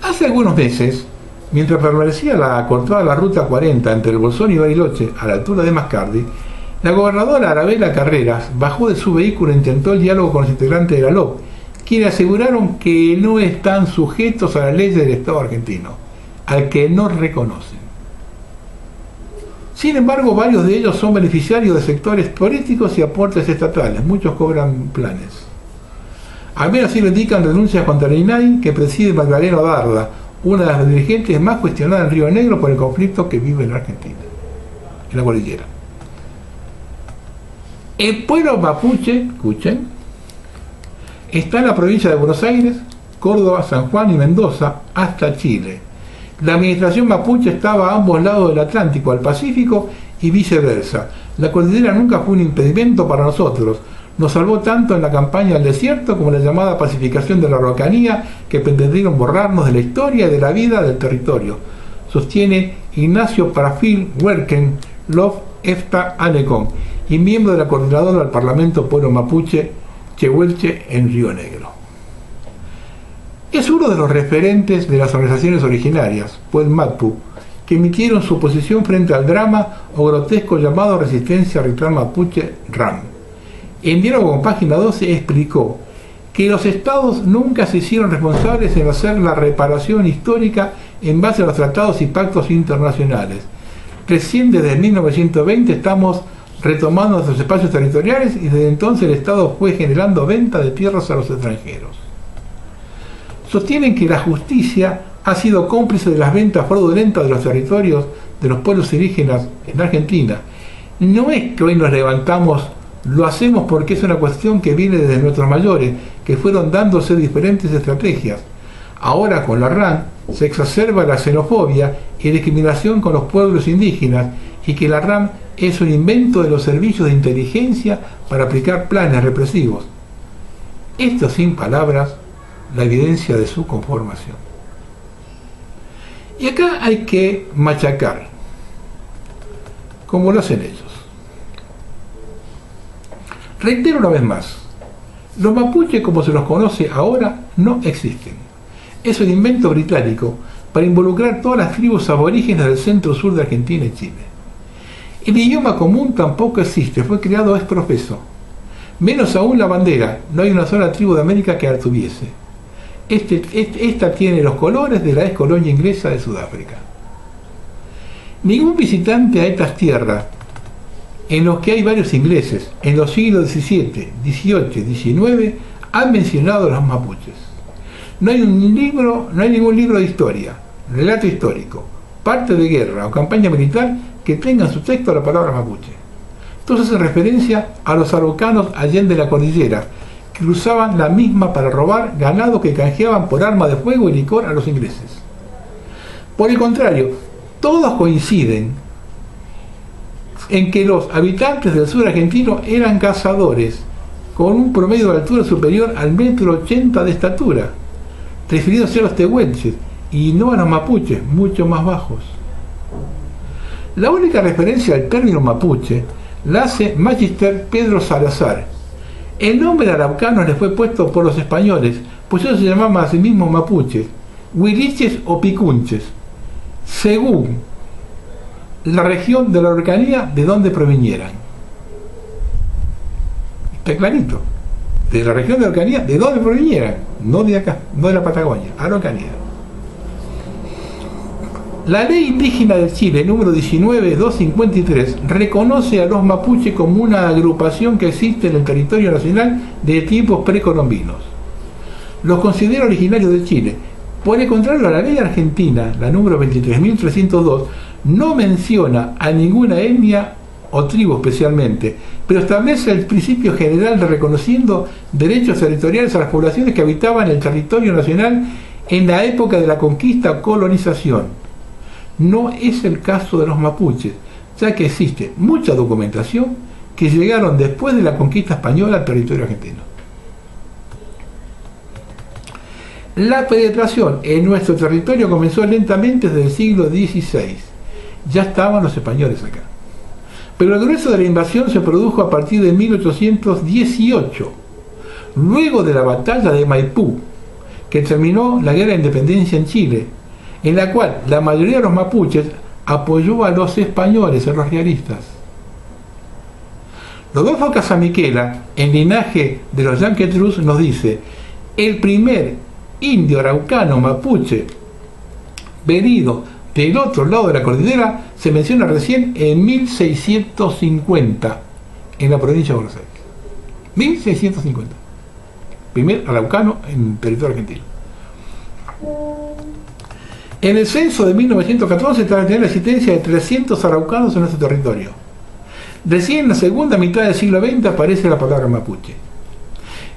Hace algunos meses, mientras permanecía cortada la ruta 40 entre el Bolsón y Bariloche, a la altura de Mascardi, la gobernadora Arabela Carreras bajó de su vehículo e intentó el diálogo con los integrantes de la LOP, quienes aseguraron que no están sujetos a la ley del Estado argentino, al que no reconocen. Sin embargo, varios de ellos son beneficiarios de sectores políticos y aportes estatales. Muchos cobran planes. Al menos así lo indican denuncias contra el INAI que preside Magdalena Darda, una de las dirigentes más cuestionadas en Río Negro por el conflicto que vive en la Argentina, en la cordillera. El pueblo mapuche, escuchen, está en la provincia de Buenos Aires, Córdoba, San Juan y Mendoza, hasta Chile. La administración mapuche estaba a ambos lados del Atlántico, al Pacífico y viceversa. La cordillera nunca fue un impedimento para nosotros. Nos salvó tanto en la campaña del desierto como en la llamada pacificación de la Araucanía, que pretendieron borrarnos de la historia y de la vida del territorio. Sostiene Ignacio Parafil Huerken Love Efta Anecón, y miembro de la coordinadora del Parlamento Pueblo Mapuche Chehuelche en Río Negro. Es uno de los referentes de las organizaciones originarias, Puel Matpu, que emitieron su posición frente al drama o grotesco llamado Resistencia Ritual Mapuche RAM. En diálogo con Página 12 explicó que los estados nunca se hicieron responsables en hacer la reparación histórica en base a los tratados y pactos internacionales. Recién desde 1920 estamos retomando nuestros espacios territoriales y desde entonces el Estado fue generando venta de tierras a los extranjeros. Sostienen que la justicia ha sido cómplice de las ventas fraudulentas de los territorios de los pueblos indígenas en Argentina. No es que hoy nos levantamos, lo hacemos porque es una cuestión que viene desde nuestros mayores, que fueron dándose diferentes estrategias. Ahora con la RAN se exacerba la xenofobia y discriminación con los pueblos indígenas, y que la RAN es un invento de los servicios de inteligencia para aplicar planes represivos. Esto sin palabras, la evidencia de su conformación. Y acá hay que machacar, como lo hacen ellos. Reitero una vez más, los mapuches como se los conoce ahora no existen. Es un invento británico para involucrar todas las tribus aborígenes del centro-sur de Argentina y Chile. El idioma común tampoco existe, fue creado ex profeso. Menos aún la bandera, no hay una sola tribu de América que la tuviese. Esta tiene los colores de la ex colonia inglesa de Sudáfrica. Ningún visitante a estas tierras, en los que hay varios ingleses, en los siglos XVII, XVIII, XIX, han mencionado a los mapuches. No hay ningún libro de historia, relato histórico, parte de guerra o campaña militar que tenga en su texto la palabra mapuche. Entonces hace referencia a los araucanos allende la cordillera, que usaban la misma para robar ganado que canjeaban por arma de fuego y licor a los ingleses. Por el contrario, todos coinciden en que los habitantes del sur argentino eran cazadores con un promedio de altura superior al 1,80 m de estatura, refiriéndose a los tehuelches y no a los mapuches, mucho más bajos. La única referencia al término mapuche la hace Magister Pedro Salazar. El nombre araucano le fue puesto por los españoles, pues ellos se llamaban a sí mismos mapuches, huiliches o picunches, según la región de la Araucanía de donde provinieran. Está clarito. De la región de la Araucanía de donde provinieran, no de acá, no de la Patagonia, Araucanía. La ley indígena de Chile, número 19253, reconoce a los mapuches como una agrupación que existe en el territorio nacional de tiempos precolombinos. Los considera originarios de Chile. Por el contrario, la ley argentina, la número 23.302, no menciona a ninguna etnia o tribu especialmente, pero establece el principio general de reconociendo derechos territoriales a las poblaciones que habitaban el territorio nacional en la época de la conquista o colonización. No es el caso de los mapuches, ya que existe mucha documentación que llegaron después de la conquista española al territorio argentino. La penetración en nuestro territorio comenzó lentamente desde el siglo XVI. Ya estaban los españoles acá. Pero el grueso de la invasión se produjo a partir de 1818, luego de la batalla de Maipú, que terminó la guerra de independencia en Chile, en la cual la mayoría de los mapuches apoyó a los españoles, a los realistas. Rodolfo Casamiquela, en Linaje de los Yanquetruz, nos dice: el primer indio araucano mapuche venido del otro lado de la cordillera se menciona recién en 1650 en la provincia de Buenos Aires. 1650. Primer araucano en territorio argentino. En el censo de 1914 tenía la existencia de 300 araucanos en nuestro territorio. Recién en la segunda mitad del siglo XX aparece la palabra mapuche.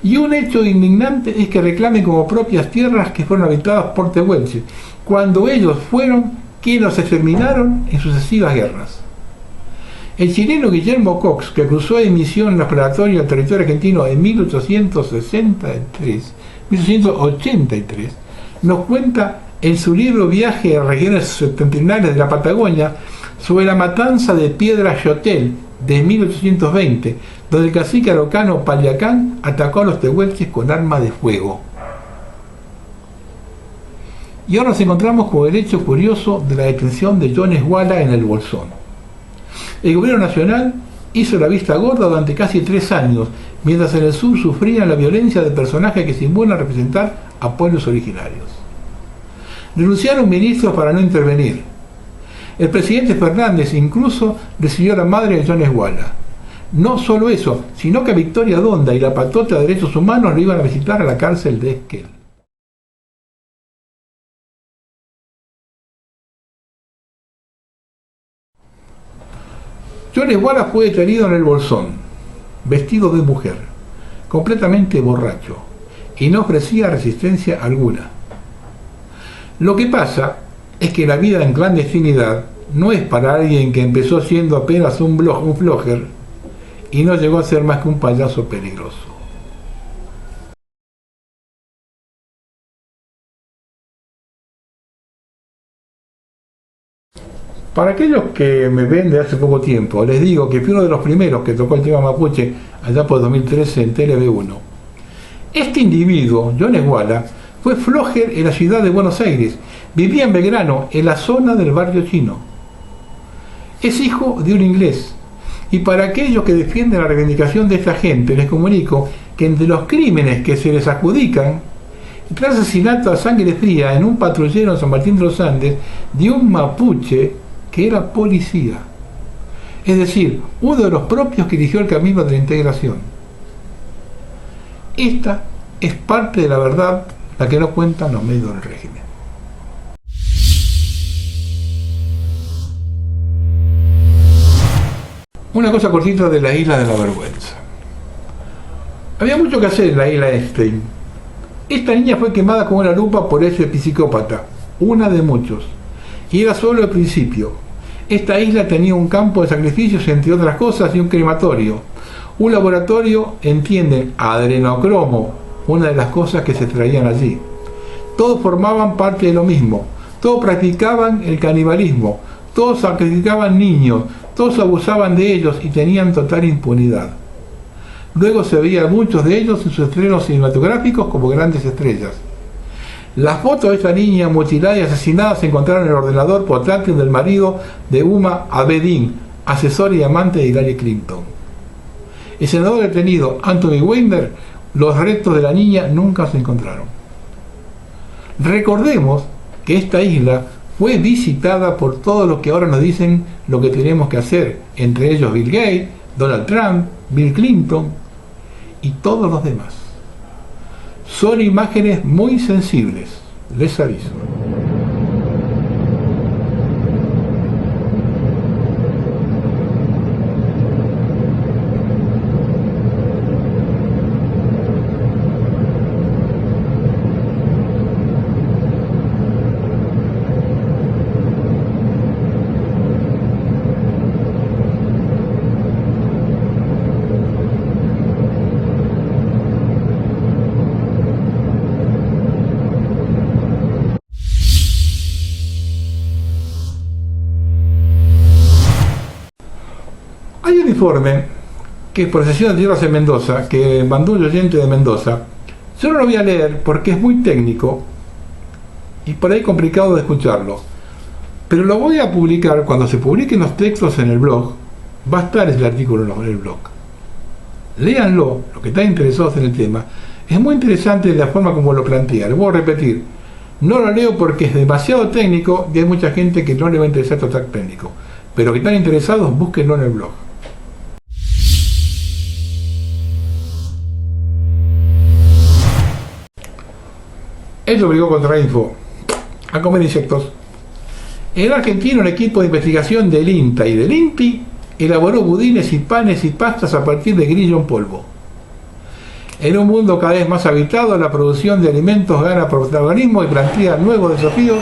Y un hecho indignante es que reclamen como propias tierras que fueron habitadas por tehuelches, cuando ellos fueron quienes los exterminaron en sucesivas guerras. El chileno Guillermo Cox, que cruzó en misión exploratoria al territorio argentino en 1883, nos cuenta en su libro Viaje a regiones septentrionales de la Patagonia sobre la matanza de Piedra Chotel de 1820, donde el cacique araucano Paliacán atacó a los tehuelches con arma de fuego. Y ahora nos encontramos con el hecho curioso de la detención de Jones Walla en el Bolsón. El gobierno nacional hizo la vista gorda durante casi 3 años, mientras en el sur sufrían la violencia de personajes que simulan representar a pueblos originarios. Renunciaron ministros para no intervenir. El presidente Fernández incluso recibió a la madre de Jones Walla. No solo eso, sino que Victoria Donda y la patota de derechos humanos lo iban a visitar a la cárcel de Esquel. Jones Walla fue detenido en el Bolsón, vestido de mujer, completamente borracho, y no ofrecía resistencia alguna. Lo que pasa es que la vida en clandestinidad no es para alguien que empezó siendo apenas un flogger y no llegó a ser más que un payaso peligroso. Para aquellos que me ven de hace poco tiempo, les digo que fui uno de los primeros que tocó el tema mapuche allá por 2013 en TLB1. Este individuo, Jones Walla, fue flogger en la ciudad de Buenos Aires, vivía en Belgrano, en la zona del barrio chino. Es hijo de un inglés, y para aquellos que defienden la reivindicación de esta gente, les comunico que entre los crímenes que se les adjudican, el asesinato a sangre fría en un patrullero en San Martín de los Andes de un mapuche que era policía, es decir, uno de los propios que eligió el camino de la integración. Esta es parte de la verdad, la que no cuentan los medios del régimen. Una cosa cortita de la isla de la vergüenza. Había mucho que hacer en la isla Epstein. Esta niña fue quemada con una lupa por ese psicópata, una de muchos, y era solo el principio. Esta isla tenía un campo de sacrificios, entre otras cosas, y un crematorio. Un laboratorio, entienden, adrenocromo, una de las cosas que se traían allí. Todos formaban parte de lo mismo, todos practicaban el canibalismo, todos sacrificaban niños, todos abusaban de ellos y tenían total impunidad. Luego se veían muchos de ellos en sus estrenos cinematográficos como grandes estrellas. Las fotos de esta niña mutilada y asesinada se encontraron en el ordenador portátil del marido de Huma Abedin, asesor y amante de Hillary Clinton. El senador detenido Anthony Weiner, los restos de la niña nunca se encontraron. Recordemos que esta isla fue visitada por todos los que ahora nos dicen lo que tenemos que hacer, entre ellos Bill Gates, Donald Trump, Bill Clinton y todos los demás. Son imágenes muy sensibles, les aviso. Hay un informe que es por Sesión de Tierras en Mendoza, que mandó un oyente de Mendoza. Yo no lo voy a leer porque es muy técnico y por ahí complicado de escucharlo, pero lo voy a publicar cuando se publiquen los textos en el blog. Va a estar el artículo en el blog. Léanlo, los que están interesados en el tema. Es muy interesante la forma como lo plantea. Les voy a repetir: No lo leo porque es demasiado técnico y hay mucha gente que no le va a interesar esto tan técnico. Pero que están interesados, búsquenlo en el blog. Él obligó contra Info a comer insectos. En Argentina, un equipo de investigación del INTA y del INPI elaboró budines y panes y pastas a partir de grillo en polvo. En un mundo cada vez más habitado, la producción de alimentos gana protagonismo y plantea nuevos desafíos,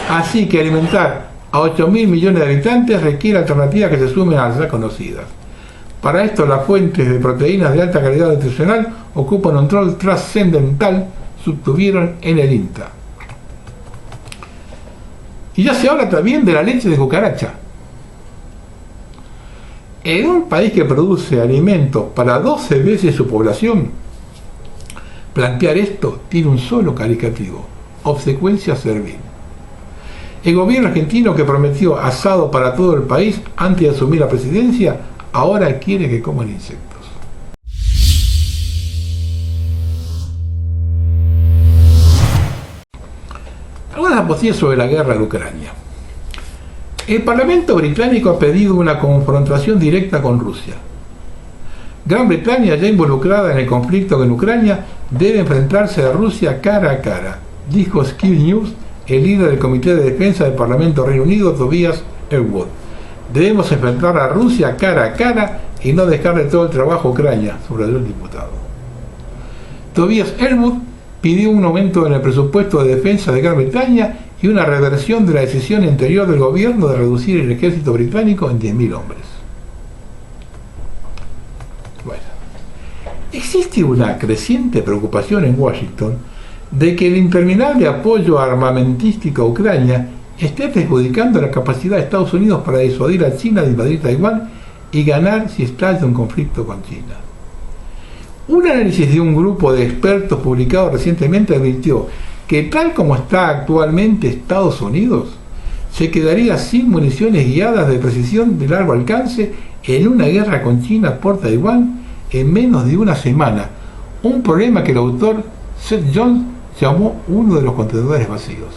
así que alimentar a 8.000 millones de habitantes requiere alternativas que se sumen a las ya conocidas. Para esto, las fuentes de proteínas de alta calidad nutricional ocupan un rol trascendental, sostuvieron en el INTA. Y ya se habla también de la leche de cucaracha. En un país que produce alimentos para 12 veces su población, plantear esto tiene un solo calificativo: obsecuencia servil. El gobierno argentino, que prometió asado para todo el país antes de asumir la presidencia, ahora quiere que coman insectos. Algunas apostillas sobre la guerra de Ucrania. El Parlamento británico ha pedido una confrontación directa con Rusia. Gran Bretaña, ya involucrada en el conflicto en Ucrania, debe enfrentarse a Rusia cara a cara, dijo Sky News el líder del Comité de Defensa del Parlamento Reino Unido, Tobias Ellwood. Debemos enfrentar a Rusia cara a cara y no dejarle todo el trabajo a Ucrania, subrayó el diputado. Tobias Ellwood pidió un aumento en el presupuesto de defensa de Gran Bretaña y una reversión de la decisión anterior del gobierno de reducir el ejército británico en 10.000 hombres. Bueno, existe una creciente preocupación en Washington de que el interminable apoyo armamentístico a Ucrania esté perjudicando la capacidad de Estados Unidos para disuadir a China de invadir Taiwán y ganar si estalla un conflicto con China. Un análisis de un grupo de expertos publicado recientemente advirtió que tal como está actualmente Estados Unidos, se quedaría sin municiones guiadas de precisión de largo alcance en una guerra con China por Taiwán en menos de una semana, un problema que el autor Seth Jones llamó uno de los contenedores vacíos.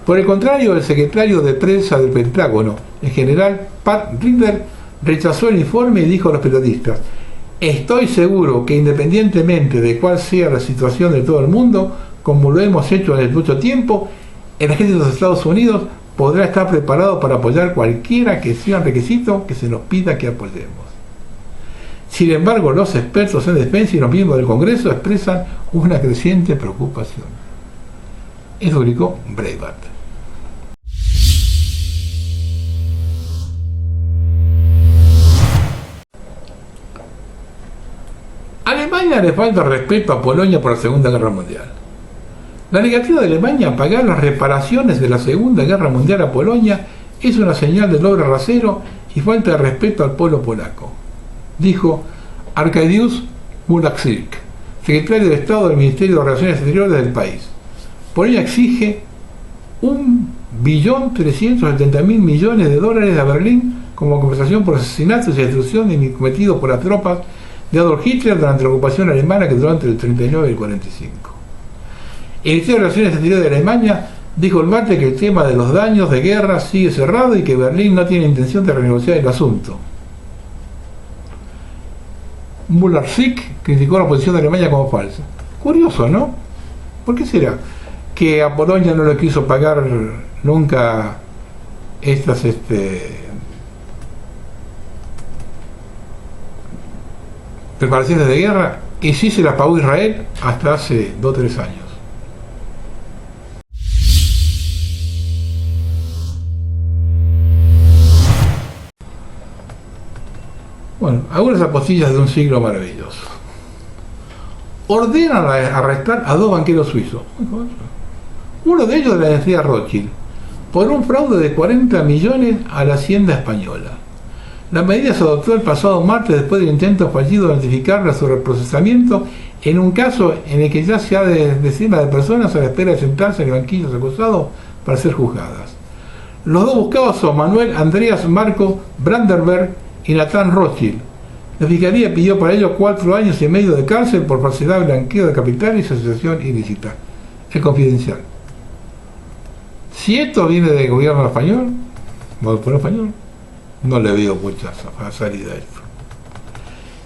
Por el contrario, el secretario de prensa del Pentágono, el general Pat Ryder, rechazó el informe y dijo a los periodistas: estoy seguro que independientemente de cuál sea la situación de todo el mundo, como lo hemos hecho en mucho tiempo, el ejército de Estados Unidos podrá estar preparado para apoyar cualquiera que sea el requisito que se nos pida que apoyemos. Sin embargo, los expertos en defensa y los miembros del Congreso expresan una creciente preocupación. Eso publicó Breitbart. A Alemania le falta respeto a Polonia por la Segunda Guerra Mundial. La negativa de Alemania a pagar las reparaciones de la Segunda Guerra Mundial a Polonia es una señal de logro rasero y falta de respeto al pueblo polaco, dijo Arkadiusz Mularczyk, secretario de Estado del Ministerio de Relaciones Exteriores del país. Polonia exige $1.370.000 millones a Berlín como compensación por asesinatos y destrucción cometidos por las tropas de Adolf Hitler durante la ocupación alemana que duró entre el 39 y el 45. El Ministerio de Relaciones Exteriores de Alemania dijo el martes que el tema de los daños de guerra sigue cerrado y que Berlín no tiene intención de renegociar el asunto. Mularczyk criticó la posición de Alemania como falsa. Curioso, ¿no? ¿Por qué será que a Polonia no le quiso pagar nunca estas reparaciones de guerra y sí se las pagó Israel hasta hace 2 o 3 años? Bueno, algunas apostillas de un siglo maravilloso. Ordenan arrestar a 2 banqueros suizos. Uno de ellos de la dinastía Rothschild, por un fraude de 40 millones a la hacienda española. La medida se adoptó el pasado martes después del intento fallido de notificar su reprocesamiento en un caso en el que ya se ha de decenas de personas a la espera de sentarse en el banquillo de acusados para ser juzgadas. Los 2 buscados son Manuel Andreas Marco Brandenberg y Nathan Rothschild. La Fiscalía pidió para ellos 4 años y medio de cárcel por falsedad, blanqueo de capitales y asociación ilícita. El Confidencial. Si esto viene del gobierno español, del pueblo español, no le veo mucha salida a esto.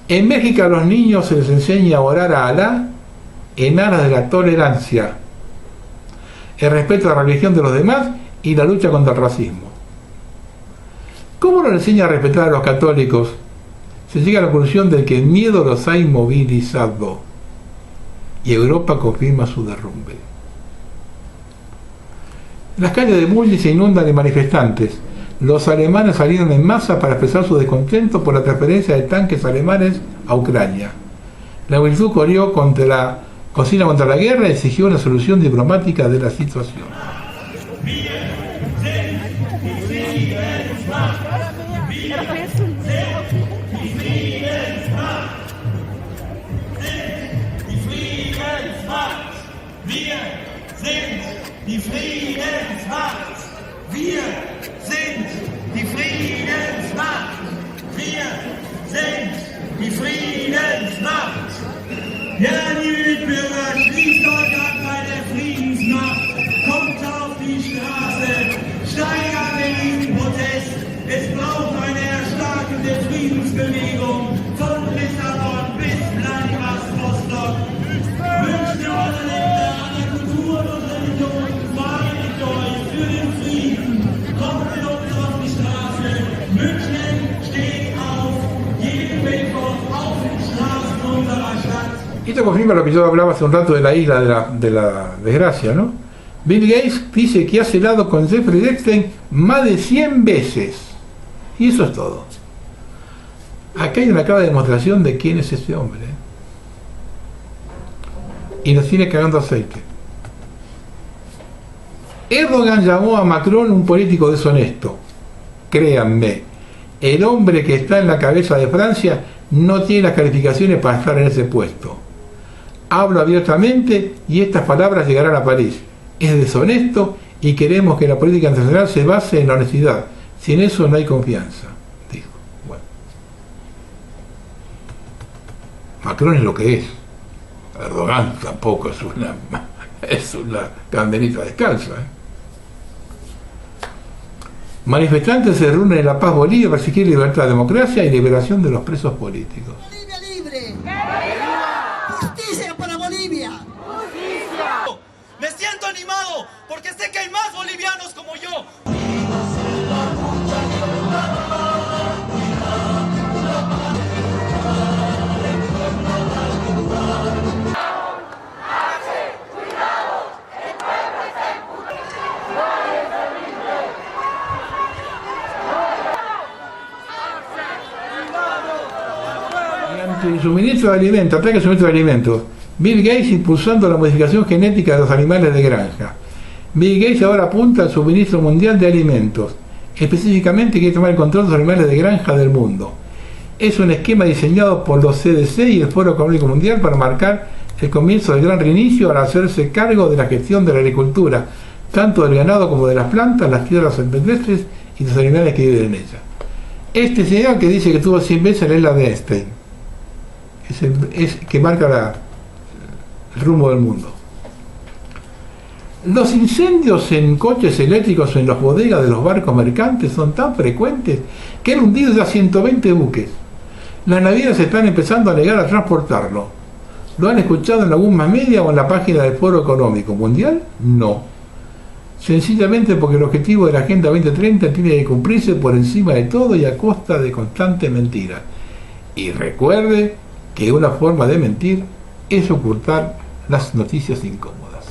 En México a los niños se les enseña a orar a Alá en aras de la tolerancia, el respeto a la religión de los demás y la lucha contra el racismo. ¿Cómo nos enseña a respetar a los católicos? Se llega a la conclusión de que el miedo los ha inmovilizado y Europa confirma su derrumbe. Las calles de Múnich se inundan de manifestantes. Los alemanes salieron en masa para expresar su descontento por la transferencia de tanques alemanes a Ucrania. La multitud corrió contra la cocina contra la guerra y exigió una solución diplomática de la situación. Die Friedensmacht! Wir sind die Friedensmacht! Wir sind die Friedensmacht! Ja, liebe Mitbürger, schließt euch an bei der Friedensmacht! Kommt auf die Straße! Steigert den Protest! Es braucht eine erstarkende Friedensbewegung von Lissabon bis Vladivostok! Wünscht ihr eure Länder an der Kultur und Religion! Für den Frieden, kommt mit uns auf die Straße, München steht auf, jeden Mittwoch auf den Straßen unserer Stadt. Esto confirma lo que yo hablaba hace un rato de la isla de la desgracia, ¿no? Bill Gates dice que ha cenado con Jeffrey Epstein más de 100 veces. Y eso es todo. Acá hay una clara demostración de quién es ese hombre. Y nos tiene cagando aceite. Erdogan llamó a Macron un político deshonesto. Créanme, el hombre que está en la cabeza de Francia no tiene las calificaciones para estar en ese puesto. Hablo abiertamente y estas palabras llegarán a París. Es deshonesto y queremos que la política internacional se base en la honestidad. Sin eso no hay confianza, dijo. Bueno. Macron es lo que es. Erdogan tampoco es una candelita descalza. Manifestantes se reúnen en La Paz, Bolivia, para exigir libertad, democracia y liberación de los presos políticos. ¡Bolivia libre! ¡Justicia para Bolivia! ¡Justicia! Me siento animado porque sé que hay más bolivianos como yo. El suministro de alimentos, ataque al suministro de alimentos. Bill Gates impulsando la modificación genética de los animales de granja. Bill Gates ahora apunta al suministro mundial de alimentos. Específicamente quiere tomar el control de los animales de granja del mundo. Es un esquema diseñado por los CDC y el Foro Económico Mundial para marcar el comienzo del gran reinicio al hacerse cargo de la gestión de la agricultura, tanto del ganado como de las plantas, las tierras silvestres y los animales que viven en ella. Este señor que dice que tuvo 100 veces la isla de Einstein. Es que marca el rumbo del mundo. Los incendios en coches eléctricos o en las bodegas de los barcos mercantes son tan frecuentes que han hundido ya 120 buques. Las navieras están empezando a negar a transportarlo. ¿Lo han escuchado en algún más media o en la página del Foro Económico Mundial? No. Sencillamente porque el objetivo de la Agenda 2030 tiene que cumplirse por encima de todo y a costa de constantes mentiras. Y recuerde que una forma de mentir es ocultar las noticias incómodas.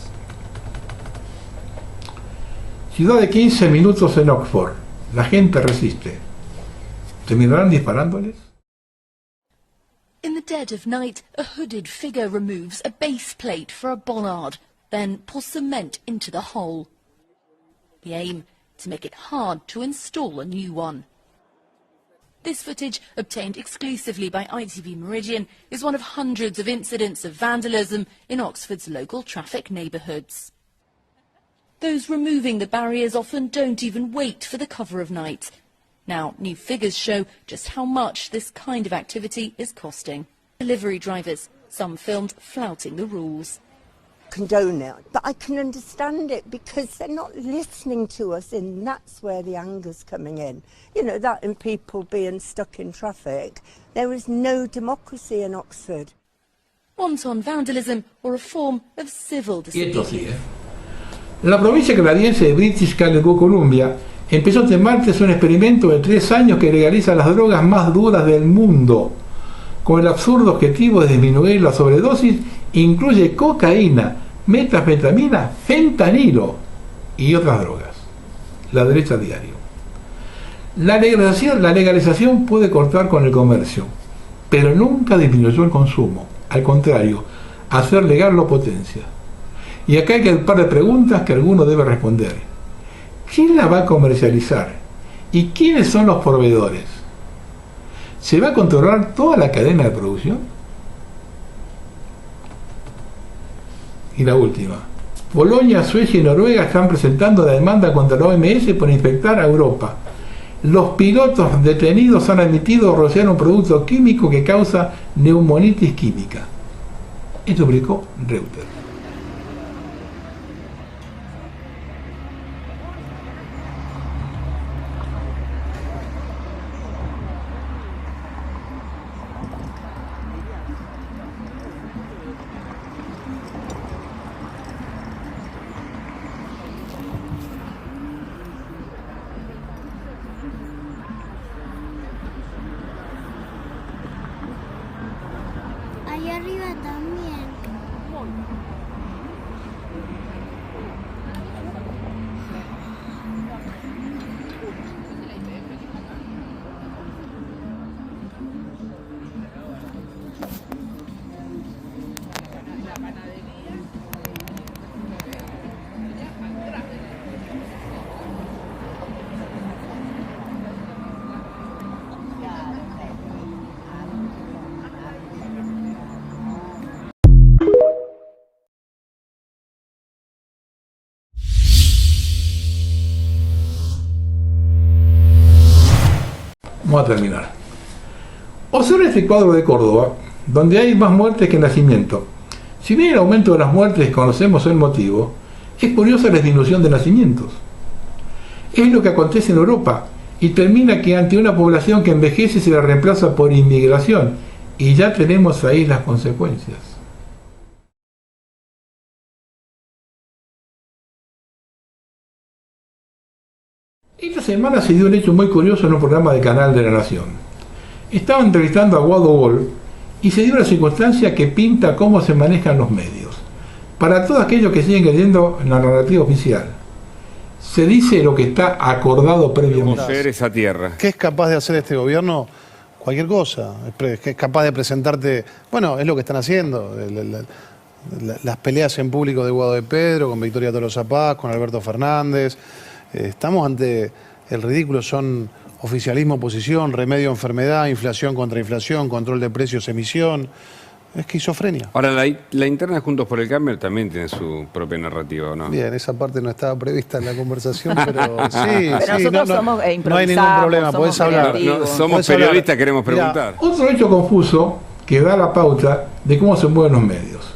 Ciudad de 15 minutos en Oxford. La gente resiste. ¿Terminarán disparándoles? In the dead of night, a hooded figure removes a base plate for a bollard, then pours cement into the hole. The aim, to make it hard to install a new one. This footage, obtained exclusively by ITV Meridian, is one of hundreds of incidents of vandalism in Oxford's local traffic neighbourhoods. Those removing the barriers often don't even wait for the cover of night. Now, new figures show just how much this kind of activity is costing. Delivery drivers, some filmed flouting the rules. condone it, but I can understand it because they're not listening to us, and that's where the anger's coming in. You know, that and people being stuck in traffic. There is no democracy in Oxford. Wanton vandalism or a form of civil Y esto disobedience. sigue. La provincia canadiense de British Columbia empezó este martes un experimento de 3 años que legaliza las drogas más duras del mundo, con el absurdo objetivo de disminuir la sobredosis. Incluye cocaína, metanfetamina, fentanilo y otras drogas. La derecha diario. La legalización puede cortar con el comercio, pero nunca disminuyó el consumo. Al contrario, hacer legal lo potencia. Y acá hay un par de preguntas que alguno debe responder. ¿Quién la va a comercializar? ¿Y quiénes son los proveedores? ¿Se va a controlar toda la cadena de producción? Y la última. Polonia, Suecia y Noruega están presentando la demanda contra la OMS por infectar a Europa. Los pilotos detenidos han admitido rociar un producto químico que causa neumonitis química. Esto publicó Reuters. Ahí arriba también. Vamos a terminar. Observa este cuadro de Córdoba, donde hay más muertes que nacimientos. Si bien el aumento de las muertes conocemos el motivo, es curiosa la disminución de nacimientos. Es lo que acontece en Europa, y termina que ante una población que envejece se la reemplaza por inmigración, y ya tenemos ahí las consecuencias. Esta semana se dio un hecho muy curioso en un programa de Canal de la Nación. Estaba entrevistando a Guado Bol y se dio una circunstancia que pinta cómo se manejan los medios. Para todos aquellos que siguen creyendo en la narrativa oficial, se dice lo que está acordado previamente. Conocer esa tierra. ¿Qué es capaz de hacer este gobierno? Cualquier cosa. Que es capaz de presentarte... Bueno, es lo que están haciendo. Las peleas en público de Guado de Pedro, con Victoria Tolosa Paz, con Alberto Fernández. Estamos ante el ridículo. Son oficialismo, oposición, remedio, enfermedad, inflación contra inflación, control de precios, emisión. Esquizofrenia. Ahora, la interna de Juntos por el Cambio también tiene su propia narrativa, ¿no? Bien, esa parte no estaba prevista en la conversación, pero sí, pero sí, nosotros somos no hay ningún problema, podés hablar. Somos periodistas, queremos preguntar. Otro hecho confuso que da la pauta de cómo se mueven los medios.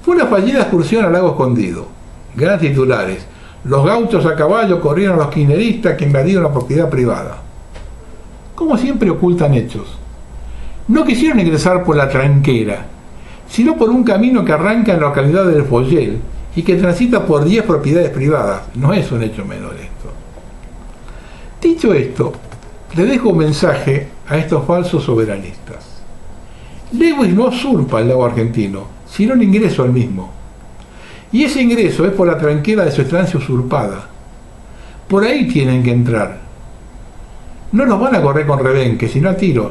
Fue una fallida excursión al Lago Escondido. Gran titulares. Los gauchos a caballo corrieron a los kirchneristas que invadieron la propiedad privada. Como siempre ocultan hechos. No quisieron ingresar por la tranquera, sino por un camino que arranca en la localidad del Follel y que transita por 10 propiedades privadas. No es un hecho menor esto. Dicho esto, le dejo un mensaje a estos falsos soberanistas. Lewis no usurpa el lago argentino, sino el ingreso al mismo. Y ese ingreso es por la tranquera de su estancia usurpada. Por ahí tienen que entrar. No los van a correr con rebenque, sino a tiros.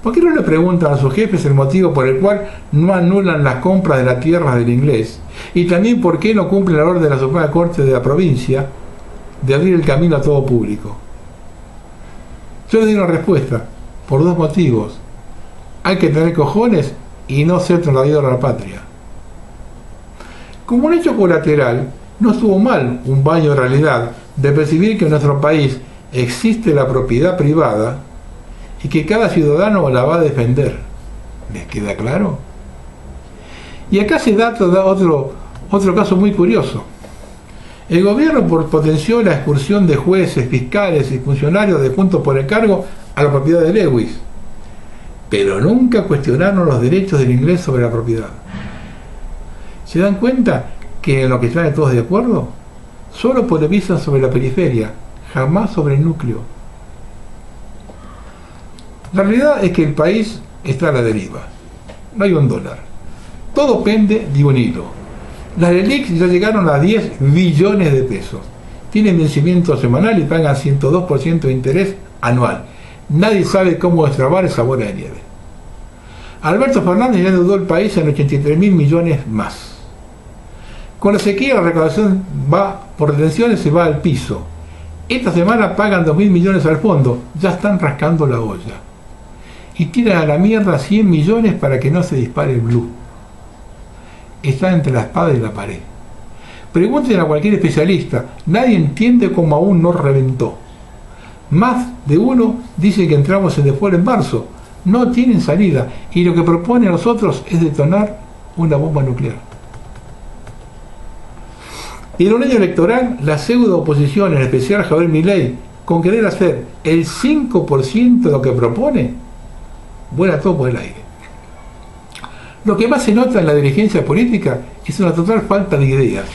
¿Por qué no le preguntan a sus jefes el motivo por el cual no anulan las compras de la tierra del inglés? Y también por qué no cumplen la orden de la Suprema Corte de la provincia de abrir el camino a todo público. Yo le doy una respuesta, por 2 motivos. Hay que tener cojones y no ser traidor a la patria. Como un hecho colateral, no estuvo mal un baño de realidad de percibir que en nuestro país existe la propiedad privada y que cada ciudadano la va a defender. ¿Les queda claro? Y acá se da otro caso muy curioso. El gobierno potenció la expulsión de jueces, fiscales y funcionarios de Juntos por el Cargo a la propiedad de Lewis, pero nunca cuestionaron los derechos del inglés sobre la propiedad. ¿Se dan cuenta que en lo que están todos de acuerdo? Solo polemizan sobre la periferia, jamás sobre el núcleo. La realidad es que el país está a la deriva. No hay un dólar. Todo pende de un hilo. Las LELIQ ya llegaron a 10 billones de pesos. Tienen vencimiento semanal y pagan 102% de interés anual. Nadie sabe cómo destrabar esa bola de nieve. Alberto Fernández ya endeudó el país en 83.000 millones más. Con la sequía la recaudación va por retenciones, se va al piso. Esta semana pagan 2.000 millones al fondo, ya están rascando la olla. Y tiran a la mierda 100 millones para que no se dispare el blue. Está entre la espada y la pared. Pregunten a cualquier especialista, nadie entiende cómo aún no reventó. Más de uno dice que entramos en default en marzo. No tienen salida y lo que proponen a nosotros es detonar una bomba nuclear. Y en un año electoral, la pseudo oposición, en especial Javier Milei, con querer hacer el 5% de lo que propone, vuela todo por el aire. Lo que más se nota en la dirigencia política es una total falta de ideas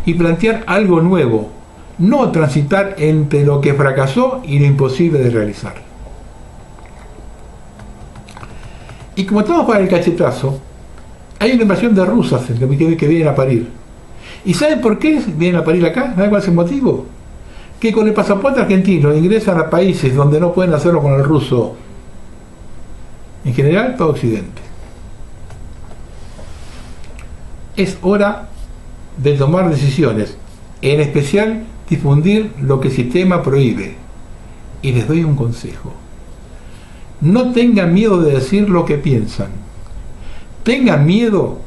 y plantear algo nuevo, no transitar entre lo que fracasó y lo imposible de realizar. Y como estamos para el cachetazo, hay una invasión de rusas que vienen a parir. ¿Y saben por qué vienen a parir acá? ¿Saben cuál es el motivo? Que con el pasaporte argentino ingresan a países donde no pueden hacerlo con el ruso. En general, todo Occidente. Es hora de tomar decisiones, en especial difundir lo que el sistema prohíbe. Y les doy un consejo. No tengan miedo de decir lo que piensan. Tengan miedo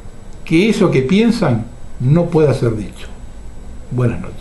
que eso que piensan no pueda ser dicho. Buenas noches.